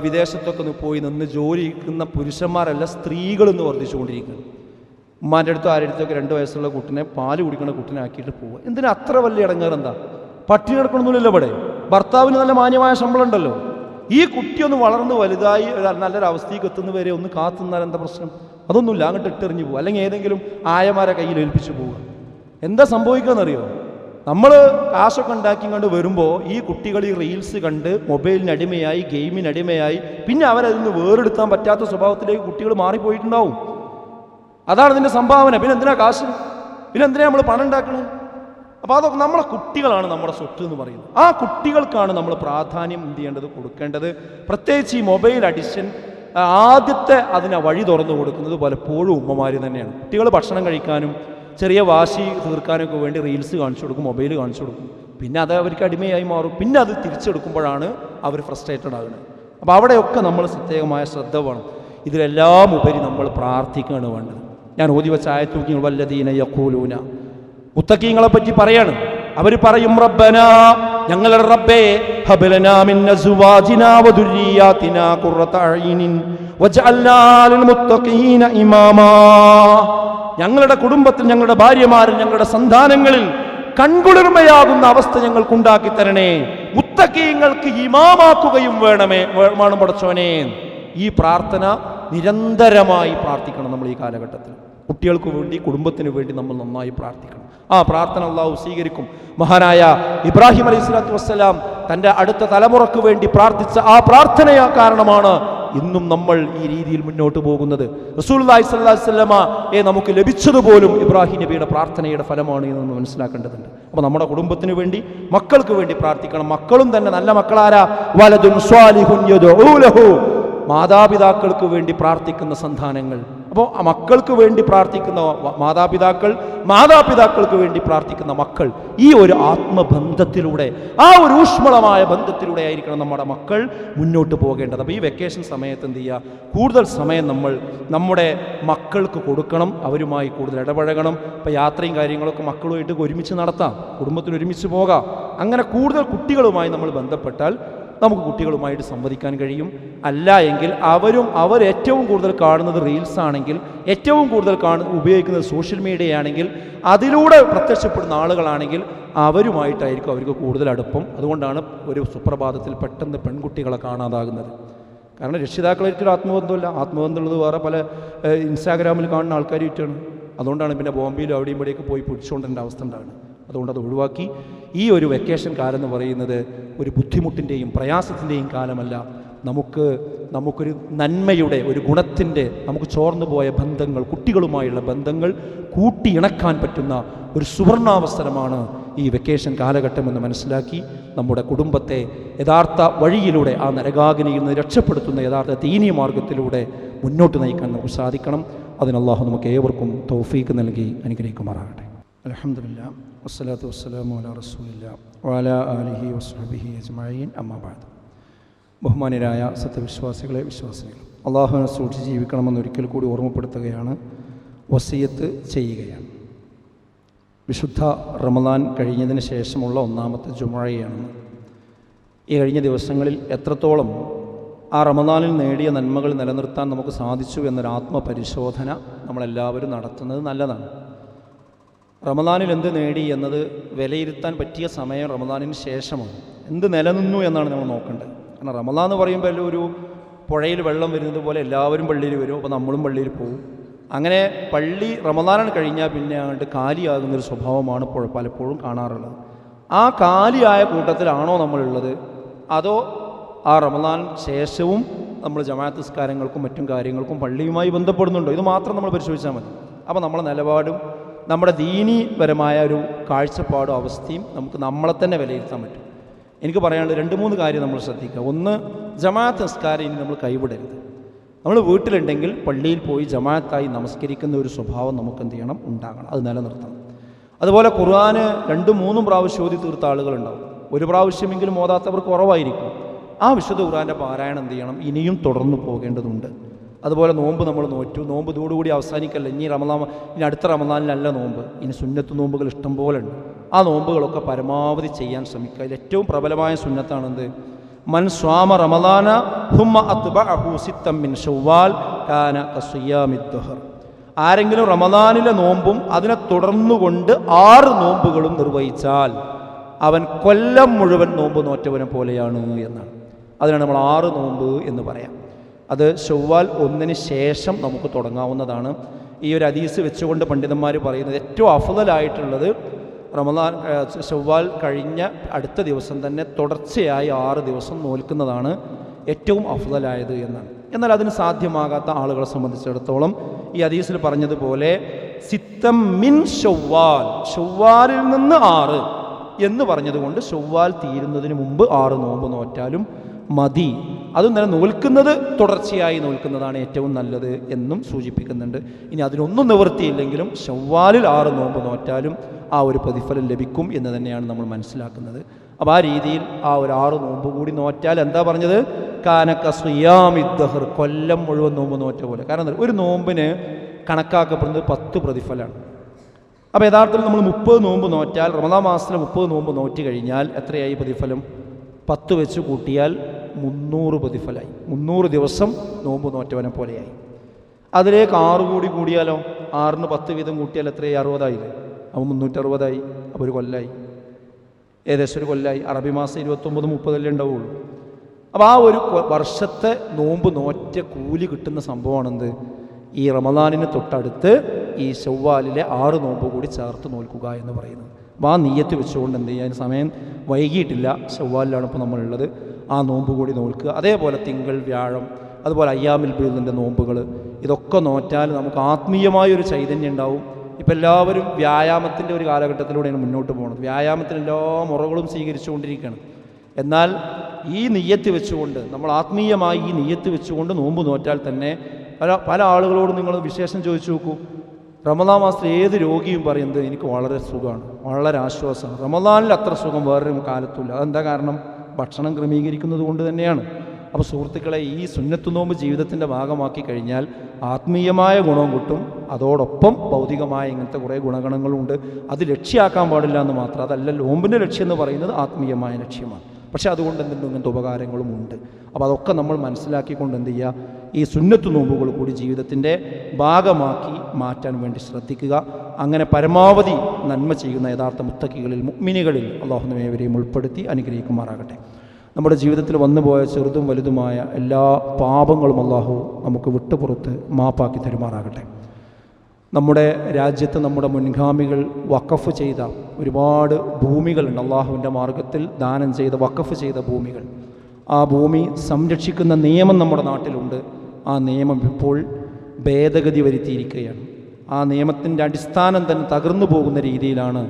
വിദേശത്തൊക്കെ പോയി നിന്ന് ജോലി ചെയ്യുന്ന പുരുഷന്മാരല്ല സ്ത്രീകളെന്ന് വർദ്ധിച്ചുകൊണ്ടിരിക്കുന്നു. ഉമ്മാൻ്റെ അടുത്തോ ആരുടെ അടുത്തൊക്കെ 2 വയസ്സുള്ള കുട്ടിനെ പാല് കുടിക്കുന്ന കുട്ടിനെ ആക്കിയിട്ട് പോവുക. എന്തിനാ അത്ര വലിയ ഇടങ്ങേറെന്താ? പട്ടിണി കിടക്കണമെന്നില്ലല്ലോ. ഇവിടെ ഭർത്താവിന് നല്ല മാന്യമായ ശമ്പളം ഉണ്ടല്ലോ. ഈ കുട്ടിയൊന്ന് വളർന്ന് വലുതായി നല്ലൊരവസ്ഥയ്ക്ക് എത്തുന്നവരെ ഒന്ന് കാത്തുനിന്നാൽ എന്താ പ്രശ്നം? അതൊന്നുമില്ല, അങ്ങോട്ട് ഇട്ടെറിഞ്ഞു പോകുക, അല്ലെങ്കിൽ ഏതെങ്കിലും ആയമാരെ കയ്യിൽ ഏൽപ്പിച്ചു പോവുക. എന്താ സംഭവിക്കുകയെന്നറിയോ? നമ്മൾ കാശൊക്കെ ഉണ്ടാക്കി കണ്ട് വരുമ്പോൾ ഈ കുട്ടികൾ ഈ റീൽസ് കണ്ട് മൊബൈലിനടിമയായി, ഗെയിമിനടിമയായി, പിന്നെ അവരതിൽ നിന്ന് വേറെടുത്താൻ പറ്റാത്ത സ്വഭാവത്തിലേക്ക് കുട്ടികൾ മാറിപ്പോയിട്ടുണ്ടാവും. അതാണ് ഇതിൻ്റെ സംഭാവന. പിന്നെ എന്തിനാ കാശ്, പിന്നെ എന്തിനാ നമ്മൾ പണം ഉണ്ടാക്കുന്നത്? അപ്പോൾ അതൊക്കെ നമ്മളെ കുട്ടികളാണ് നമ്മുടെ സ്വത്ത് എന്ന് പറയുന്നത്. ആ കുട്ടികൾക്കാണ് നമ്മൾ പ്രാധാന്യം എന്ത് ചെയ്യേണ്ടത്, കൊടുക്കേണ്ടത്. പ്രത്യേകിച്ച് ഈ മൊബൈൽ അഡിക്ഷൻ ആദ്യത്തെ അതിനെ വഴി തുറന്നു കൊടുക്കുന്നത് പലപ്പോഴും ഉമ്മമാർ തന്നെയാണ്. കുട്ടികൾ ഭക്ഷണം കഴിക്കാനും ചെറിയ വാശി തീർക്കാനൊക്കെ വേണ്ടി റീൽസ് കാണിച്ചു കൊടുക്കും, മൊബൈൽ കാണിച്ചു കൊടുക്കും. പിന്നെ അത് അവർക്ക് അടിമയായി മാറും. പിന്നെ അത് തിരിച്ചെടുക്കുമ്പോഴാണ് അവർ ഫ്രസ്ട്രേറ്റഡ് ആകുന്നത്. അപ്പോൾ അവിടെയൊക്കെ നമ്മൾ പ്രത്യേകമായ ശ്രദ്ധ വേണം. ഇതിലെല്ലാം ഉപരി നമ്മൾ പ്രാർത്ഥിക്കുകയാണ് വേണ്ടത്. ഞാൻ ഓതി വെച്ച ആയത്തൂക്കി വല്ലദീന യഖൂലൂന, മുത്തഖീങ്ങളെ പറ്റി പറയാണ്. അവർ പറയും റബ്ബനാ, ഞങ്ങളുടെ റബ്ബേ, ഹബ് ലനാ മിൻ അസ്വാജിനാ വദുരിയാതിനാ ഖുറത അയ്നിൻ വജഅൽനാ ലിൽ മുത്തഖീന ഇമാമാ. ഞങ്ങളുടെ കുടുംബത്തിൽ, ഞങ്ങളുടെ ഭാര്യമാരിൽ, ഞങ്ങളുടെ സന്താനങ്ങളിൽ കൺകുളിർമയാകുന്ന അവസ്ഥ ഞങ്ങൾക്കുണ്ടാക്കി തരണേ, മുത്തഖീങ്ങൾക്ക് ഇമാമാക്കുകയും വേണം പടച്ചോനെ. ഈ പ്രാർത്ഥന നിരന്തരമായി പ്രാർത്ഥിക്കണം നമ്മൾ ഈ കാലഘട്ടത്തിൽ. കുട്ടികൾക്ക് വേണ്ടി, കുടുംബത്തിന് വേണ്ടി നമ്മൾ നന്നായി പ്രാർത്ഥിക്കണം. ആ പ്രാർത്ഥന അള്ളാഹു സ്വീകരിക്കും. മഹാനായ ഇബ്രാഹിം അലൈഹി സ്വലാത്തു വസ്സലാം തൻ്റെ അടുത്ത തലമുറക്ക് വേണ്ടി പ്രാർത്ഥിച്ച ആ പ്രാർത്ഥന കാരണമാണ് ഇന്നും നമ്മൾ ഈ രീതിയിൽ മുന്നോട്ട് പോകുന്നത്. റസൂലുള്ളാഹി സ്വല്ലല്ലാഹു അലൈഹി വസല്ലമയെ നമുക്ക് ലഭിച്ചതുപോലും ഇബ്രാഹിം നബിയുടെ പ്രാർത്ഥനയുടെ ഫലമാണ് എന്ന് നമ്മൾ മനസ്സിലാക്കേണ്ടതുണ്ട്. അപ്പോൾ നമ്മുടെ കുടുംബത്തിന് വേണ്ടി, മക്കൾക്ക് വേണ്ടി പ്രാർത്ഥിക്കണം. മക്കളും തന്നെ നല്ല മക്കളാരാ? വലദുൻ സ്വാലിഹുൻ യദ്ഉ ലഹു, മാതാപിതാക്കൾക്ക് വേണ്ടി പ്രാർത്ഥിക്കുന്ന സന്താനങ്ങൾ. അപ്പോൾ ആ മക്കൾക്ക് വേണ്ടി പ്രാർത്ഥിക്കുന്ന മാതാപിതാക്കൾ, മാതാപിതാക്കൾക്ക് വേണ്ടി പ്രാർത്ഥിക്കുന്ന മക്കൾ, ഈ ഒരു ആത്മബന്ധത്തിലൂടെ, ആ ഒരു ഊഷ്മളമായ ബന്ധത്തിലൂടെ ആയിരിക്കണം നമ്മുടെ മക്കൾ മുന്നോട്ട് പോകേണ്ടത്. അപ്പോൾ ഈ വെക്കേഷൻ സമയത്ത് എന്ത് ചെയ്യുക? കൂടുതൽ സമയം നമ്മൾ നമ്മുടെ മക്കൾക്ക് കൊടുക്കണം, അവരുമായി കൂടുതൽ ഇടപഴകണം. ഇപ്പോൾ യാത്രയും കാര്യങ്ങളൊക്കെ മക്കളുമായിട്ട് ഒരുമിച്ച് നടത്താം, കുടുംബത്തിന് ഒരുമിച്ച് പോകാം. അങ്ങനെ കൂടുതൽ കുട്ടികളുമായി നമ്മൾ ബന്ധപ്പെട്ടാൽ നമുക്ക് കുട്ടികളുമായിട്ട് സംവദിക്കാൻ കഴിയും. അല്ല എങ്കിൽ അവർ ഏറ്റവും കൂടുതൽ കാണുന്നത് റീൽസ് ആണെങ്കിൽ, ഏറ്റവും കൂടുതൽ ഉപയോഗിക്കുന്നത് സോഷ്യൽ മീഡിയ ആണെങ്കിൽ, അതിലൂടെ പ്രത്യക്ഷപ്പെടുന്ന ആളുകളാണെങ്കിൽ അവരുമായിട്ടായിരിക്കും അവർക്ക് കൂടുതൽ അടുപ്പം. അതുകൊണ്ടാണ് ഒരു സുപ്രഭാതത്തിൽ പെട്ടെന്ന് പെൺകുട്ടികളെ കാണാതാകുന്നത്. കാരണം രക്ഷിതാക്കളൊരിക്കലും ആത്മബന്ധമില്ല. ആത്മബന്ധമുള്ളത് വേറെ പല ഇൻസ്റ്റാഗ്രാമിൽ കാണുന്ന ആൾക്കാർ ചുറ്റാണ്. അതുകൊണ്ടാണ് പിന്നെ ബോംബെയിലും അവിടെയും ഇവിടെയൊക്കെ പോയി പിടിച്ചുകൊണ്ടേണ്ട അവസ്ഥ ഉണ്ടാകുന്നത്. അതുകൊണ്ട് അത് ഒഴിവാക്കി ഈ ഒരു വെക്കേഷൻ കാലം എന്ന് പറയുന്നത് ഒരു ബുദ്ധിമുട്ടിൻ്റെയും പ്രയാസത്തിൻ്റെയും കാലമല്ല. നമുക്കൊരു നന്മയുടെ, ഒരു ഗുണത്തിൻ്റെ, നമുക്ക് ചോർന്നു പോയ ബന്ധങ്ങൾ, കുട്ടികളുമായുള്ള ബന്ധങ്ങൾ കൂട്ടിയിണക്കാൻ പറ്റുന്ന ഒരു സുവർണാവസരമാണ് ഈ വെക്കേഷൻ കാലഘട്ടമെന്ന് മനസ്സിലാക്കി നമ്മുടെ കുടുംബത്തെ യഥാർത്ഥ വഴിയിലൂടെ, ആ നരകാഗ്നിയിൽ നിന്ന് രക്ഷപ്പെടുത്തുന്ന യഥാർത്ഥ ദീനീയ മാർഗത്തിലൂടെ മുന്നോട്ട് നയിക്കാൻ നമുക്ക് സാധിക്കണം. അതിന് അല്ലാഹു നമുക്ക് ഏവർക്കും തൗഫീക്ക് നൽകി അനുഗ്രഹിക്കുമാറാകട്ടെ. അൽഹംദുലില്ലാഹ് വസ്സലാത്തു വസ്സലാമു അലാ റസൂലില്ലാഹ് വഅലാ ആലിഹി വസ്ഹബിഹി അജ്മഈൻ. അമ്മാ ബഅദ്. ബഹുമാന്യരായ സത്യവിശ്വാസികളെ, വിശ്വാസികൾ, അള്ളാഹുവിനെ സൂക്ഷിച്ച് ജീവിക്കണമെന്ന് ഒരിക്കൽ കൂടി ഓർമ്മപ്പെടുത്തുകയാണ്, വസിയത്ത് ചെയ്യുകയാണ്. വിശുദ്ധ റമദാൻ കഴിഞ്ഞതിന് ശേഷമുള്ള ഒന്നാമത്തെ ജുമുഅയാണ്. ഈ കഴിഞ്ഞ ദിവസങ്ങളിൽ എത്രത്തോളം ആ റമദാനിൽ നേടിയ നന്മകൾ നിലനിർത്താൻ നമുക്ക് സാധിച്ചു എന്നൊരു ആത്മപരിശോധന നമ്മളെല്ലാവരും നടത്തുന്നത് നല്ലതാണ്. റമദാനിൽ എന്ത് നേടി എന്നത് വിലയിരുത്താൻ പറ്റിയ സമയം റമദാനിന് ശേഷമാണ്. എന്ത് നിലനിന്നു എന്നാണ് നമ്മൾ നോക്കേണ്ടത്. കാരണം റമദാൻ എന്ന് പറയുമ്പോൾ ഒരു പുഴയിൽ വെള്ളം വരുന്നത് പോലെ എല്ലാവരും പള്ളിയിൽ വരും, അപ്പോൾ നമ്മളും പള്ളിയിൽ പോകും. അങ്ങനെ പള്ളി റമദാനാണ് കഴിഞ്ഞാൽ പിന്നെ അങ്ങോട്ട് കാലിയാകുന്നൊരു സ്വഭാവമാണ് പലപ്പോഴും കാണാറുള്ളത്. ആ കാലിയായ കൂട്ടത്തിലാണോ നമ്മളുള്ളത്, അതോ ആ റമദാൻ ശേഷവും നമ്മൾ ജമാഅത്ത് നിസ്കാരങ്ങൾക്കും മറ്റും കാര്യങ്ങൾക്കും പള്ളിയുമായി ബന്ധപ്പെടുന്നുണ്ടോ? ഇത് മാത്രം നമ്മൾ പരിശോധിച്ചാൽ മതി. അപ്പോൾ നമ്മളെ നിലപാടും നമ്മുടെ ദീനീപരമായ ഒരു കാഴ്ചപ്പാടും അവസ്ഥയും നമുക്ക് നമ്മളെ തന്നെ വിലയിരുത്താൻ പറ്റും. എനിക്ക് പറയാനുള്ളത് 2-3 കാര്യം നമ്മൾ ശ്രദ്ധിക്കുക. ഒന്ന്, ജമാഅത്ത് നിസ്കാരം ഇനി നമ്മൾ കൈവിടരുത്. നമ്മൾ വീട്ടിലുണ്ടെങ്കിൽ പള്ളിയിൽ പോയി ജമാഅത്തായി നമസ്കരിക്കുന്ന ഒരു സ്വഭാവം നമുക്ക് എന്ത് ചെയ്യണം? ഉണ്ടാകണം. അത് നിലനിർത്തണം. അതുപോലെ ഖുർആന് 2-3 പ്രാവശ്യം ഓതി തീർത്ത ആളുകളുണ്ടാവും. ഒരു പ്രാവശ്യമെങ്കിലും ഓതാത്തവർ കുറവായിരിക്കും. ആ വിശുദ്ധ ഖുർആൻ്റെ പാരായണം എന്ത് ചെയ്യണം? ഇനിയും തുടർന്നു പോകേണ്ടതുണ്ട്. അതുപോലെ നോമ്പ് നമ്മൾ നോറ്റു, നോമ്പ് ഇതോടുകൂടി അവസാനിക്കല്ല. ഇനി അടുത്ത റമദാനിലല്ല നോമ്പ്, ഇനി സുന്നത്ത് നോമ്പുകൾ ഇഷ്ടം പോലെ ഉണ്ട്. ആ നോമ്പുകളൊക്കെ പരമാവധി ചെയ്യാൻ ശ്രമിക്കുക. അതിൽ ഏറ്റവും പ്രബലമായ സുന്നത്താണെന്ത്? മൻ സ്വാമ റമദാന ഹുമ്മ അത്ബഅഹു സിത്തം മിൻ ശവ്വാൽ കാന കസിയാമിദ് ദഹർ. ആരെങ്കിലും റമദാനിലെ നോമ്പും അതിനെ തുടർന്നുകൊണ്ട് 6 നോമ്പുകളും നിർവഹിച്ചാൽ അവൻ കൊല്ലം മുഴുവൻ നോമ്പ് നോറ്റവനെ പോലെയാണ് എന്നാണ്. അതിനാണ് നമ്മൾ 6 നോമ്പ് എന്ന് പറയാം. അത് ശവ്വാൽ 1-ന് ശേഷം നമുക്ക് തുടങ്ങാവുന്നതാണ്. ഈ ഒരു ഹദീസ് വെച്ചുകൊണ്ട് പണ്ഡിതന്മാർ പറയുന്നത് ഏറ്റവും അഫ്ളലായിട്ടുള്ളത് റമദാൻ ശവ്വാൽ കഴിഞ്ഞ അടുത്ത ദിവസം തന്നെ തുടർച്ചയായി 6 ദിവസം നോൽക്കുന്നതാണ് ഏറ്റവും അഫ്ളലായത് എന്നാണ്. എന്നാൽ അതിന് സാധ്യമാകാത്ത ആളുകളെ സംബന്ധിച്ചിടത്തോളം ഈ ഹദീസിൽ പറഞ്ഞതുപോലെ സിത്തം മിൻ ശവ്വാൽ, ശവ്വാലിൽ നിന്ന് 6 എന്ന് പറഞ്ഞതുകൊണ്ട് ശവ്വാൽ തീരുന്നതിന് മുമ്പ് 6 നോമ്പ് നോറ്റാലും മതി. അതും തന്നെ നോൽക്കുന്നത് തുടർച്ചയായി നോൽക്കുന്നതാണ് ഏറ്റവും നല്ലത് എന്നും സൂചിപ്പിക്കുന്നുണ്ട്. ഇനി അതിനൊന്നും നിവൃത്തിയില്ലെങ്കിലും ശവ്വാലിൽ 6 നോമ്പ് നോറ്റാലും ആ ഒരു പ്രതിഫലം ലഭിക്കും എന്ന് തന്നെയാണ് നമ്മൾ മനസ്സിലാക്കുന്നത്. അപ്പോൾ ആ രീതിയിൽ ആ ഒരു 6 നോമ്പ് കൂടി നോറ്റാൽ എന്താ പറഞ്ഞത്? കാനക സുയാമിദ്ദഹർ, കൊല്ലം മുഴുവൻ നോമ്പ് നോറ്റ പോലെ. കാരണം എന്താ, ഒരു നോമ്പിന് കണക്കാക്കപ്പെടുന്നത് 10 പ്രതിഫലമാണ്. അപ്പോൾ യഥാർത്ഥത്തിൽ നമ്മൾ 30 നോമ്പ് നോറ്റാൽ, റമദാൻ മാസത്തിൽ 30 നോമ്പ് നോറ്റ് കഴിഞ്ഞാൽ എത്രയായി പ്രതിഫലം? 10 വെച്ച് കൂട്ടിയാൽ 300 പ്രതിഫലമായി. 300 ദിവസം നോമ്പ് നോറ്റവനെ പോലെയായി. അതിലേക്ക് 6 കൂടി കൂടിയാലോ, 6ന് 10 വീതം കൂട്ടിയാൽ എത്രയായി? 60ആയില്ലേ? അപ്പോൾ 360ആയി. അപ്പോൾ ഒരു കൊല്ലമായി, ഏകദേശം ഒരു കൊല്ലമായി. അറബി മാസം 29-30 ഉണ്ടാവുള്ളൂ. അപ്പോൾ ആ ഒരു വർഷത്തെ നോമ്പ് നോറ്റ കൂലി കിട്ടുന്ന സംഭവമാണെന്ത്? ഈ റമദാനിന് തൊട്ടടുത്ത് ഈ ശവ്വാലിലെ 6 നോമ്പ് കൂടി ചേർത്ത് നോൽക്കുക എന്ന് പറയുന്നത്. അപ്പോൾ ആ നിയ്യത്ത് വെച്ചുകൊണ്ട് എന്ത് ചെയ്യാൻ, സമയം വൈകിയിട്ടില്ല, ശവ്വാലിലാണ് ഇപ്പോൾ നമ്മളുള്ളത്, ആ നോമ്പ് കൂടി നോൽക്കുക. അതേപോലെ തിങ്കൾ, വ്യാഴം, അതുപോലെ അയ്യാമിൽ ബീദിൻ്റെ നോമ്പുകൾ, ഇതൊക്കെ നോറ്റാൽ നമുക്ക് ആത്മീയമായൊരു ചൈതന്യം ഉണ്ടാവും. ഇപ്പം എല്ലാവരും വ്യായാമത്തിൻ്റെ ഒരു കാലഘട്ടത്തിലൂടെയാണ് മുന്നോട്ട് പോകുന്നത്. വ്യായാമത്തിന് എല്ലാ മുറകളും സ്വീകരിച്ചുകൊണ്ടിരിക്കുകയാണ്. എന്നാൽ ഈ നിയ്യത്ത് വെച്ചുകൊണ്ട്, നമ്മൾ ആത്മീയമായി ഈ നിയ്യത്ത് വെച്ചുകൊണ്ട് നോമ്പ് നോറ്റാൽ തന്നെ പല ആളുകളോടും നിങ്ങൾ വിശേഷം ചോദിച്ചു നോക്കൂ. റമദാൻ മാസത്തിൽ ഏത് രോഗിയും പറയുന്നത് എനിക്ക് വളരെ സുഖമാണ്, വളരെ ആശ്വാസമാണ്. റമദാനിൽ അത്ര സുഖം വേറൊരു കാലത്തുമില്ല. അതെന്താ കാരണം? ഭക്ഷണം ക്രമീകരിക്കുന്നത് കൊണ്ട് തന്നെയാണ്. അപ്പോൾ സുഹൃത്തുക്കളെ, ഈ സുന്നത്ത് നോമ്പ് ജീവിതത്തിൻ്റെ ഭാഗമാക്കി കഴിഞ്ഞാൽ ആത്മീയമായ ഗുണവും കിട്ടും, അതോടൊപ്പം ഭൗതികമായ ഇങ്ങനത്തെ കുറേ ഗുണഗണങ്ങളുണ്ട്. അത് ലക്ഷ്യമാക്കാൻ പാടില്ല എന്ന് മാത്രം. അതല്ല നോമ്പിൻ്റെ ലക്ഷ്യം എന്ന് പറയുന്നത് ആത്മീയമായ ലക്ഷ്യമാണ്. പക്ഷേ അതുകൊണ്ട് എന്തുണ്ട്, ഇങ്ങനത്തെ ഉപകാരങ്ങളും ഉണ്ട്. അപ്പോൾ അതൊക്കെ നമ്മൾ മനസ്സിലാക്കിക്കൊണ്ട് എന്ത് ചെയ്യുക, ഈ സുന്നത്ത് നോമ്പുകൾ കൂടി ജീവിതത്തിൻ്റെ ഭാഗമാക്കി മാറ്റാൻ വേണ്ടി ശ്രദ്ധിക്കുക. അങ്ങനെ പരമാവധി നന്മ ചെയ്യുന്ന യഥാർത്ഥ മുത്തക്കികളിൽ, മുഅ്മിനുകളിൽ അല്ലാഹു നമ്മേവരെയും ഉൾപ്പെടുത്തി അനുഗ്രഹിക്കുമാറാകട്ടെ. നമ്മുടെ ജീവിതത്തിൽ വന്നുപോയ ചെറുതും വലുതുമായ എല്ലാ പാപങ്ങളും അല്ലാഹു നമുക്ക് വിട്ടുപുറത്ത് മാപ്പാക്കി തരുമാറാകട്ടെ. നമ്മുടെ രാജ്യത്ത് നമ്മുടെ മുൻഗാമികൾ വഖഫ് ചെയ്ത ഒരുപാട് ഭൂമികളുണ്ട്. അള്ളാഹുവിൻ്റെ മാർഗത്തിൽ ദാനം ചെയ്ത, വഖഫ് ചെയ്ത ഭൂമികൾ. ആ ഭൂമി സംരക്ഷിക്കുന്ന നിയമം നമ്മുടെ നാട്ടിലുണ്ട്. ആ നിയമം ഇപ്പോൾ ഭേദഗതി വരുത്തിയിരിക്കുകയാണ്. ആ നിയമത്തിൻ്റെ അടിസ്ഥാനം തന്നെ തകർന്നു പോകുന്ന രീതിയിലാണ്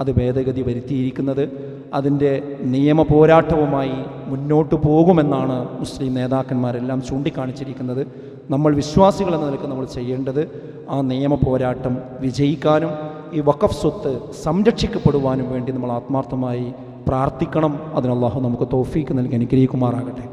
അത് ഭേദഗതി വരുത്തിയിരിക്കുന്നത്. അതിൻ്റെ നിയമ പോരാട്ടവുമായി മുന്നോട്ട് പോകുമെന്നാണ് മുസ്ലിം നേതാക്കന്മാരെല്ലാം ചൂണ്ടിക്കാണിച്ചിരിക്കുന്നത്. നമ്മൾ വിശ്വാസികൾ എന്ന നിലയ്ക്ക് നമ്മൾ ചെയ്യേണ്ടത് ആ നിയമ പോരാട്ടം വിജയിക്കാനും ഈ വഖഫ് സ്വത്ത് സംരക്ഷിക്കപ്പെടുവാനും വേണ്ടി നമ്മൾ ആത്മാർത്ഥമായി പ്രാർത്ഥിക്കണം. അതിന് അല്ലാഹു നമുക്ക് തൗഫീക്ക് നൽകി അനുഗ്രഹിക്കുമാറാകട്ടെ.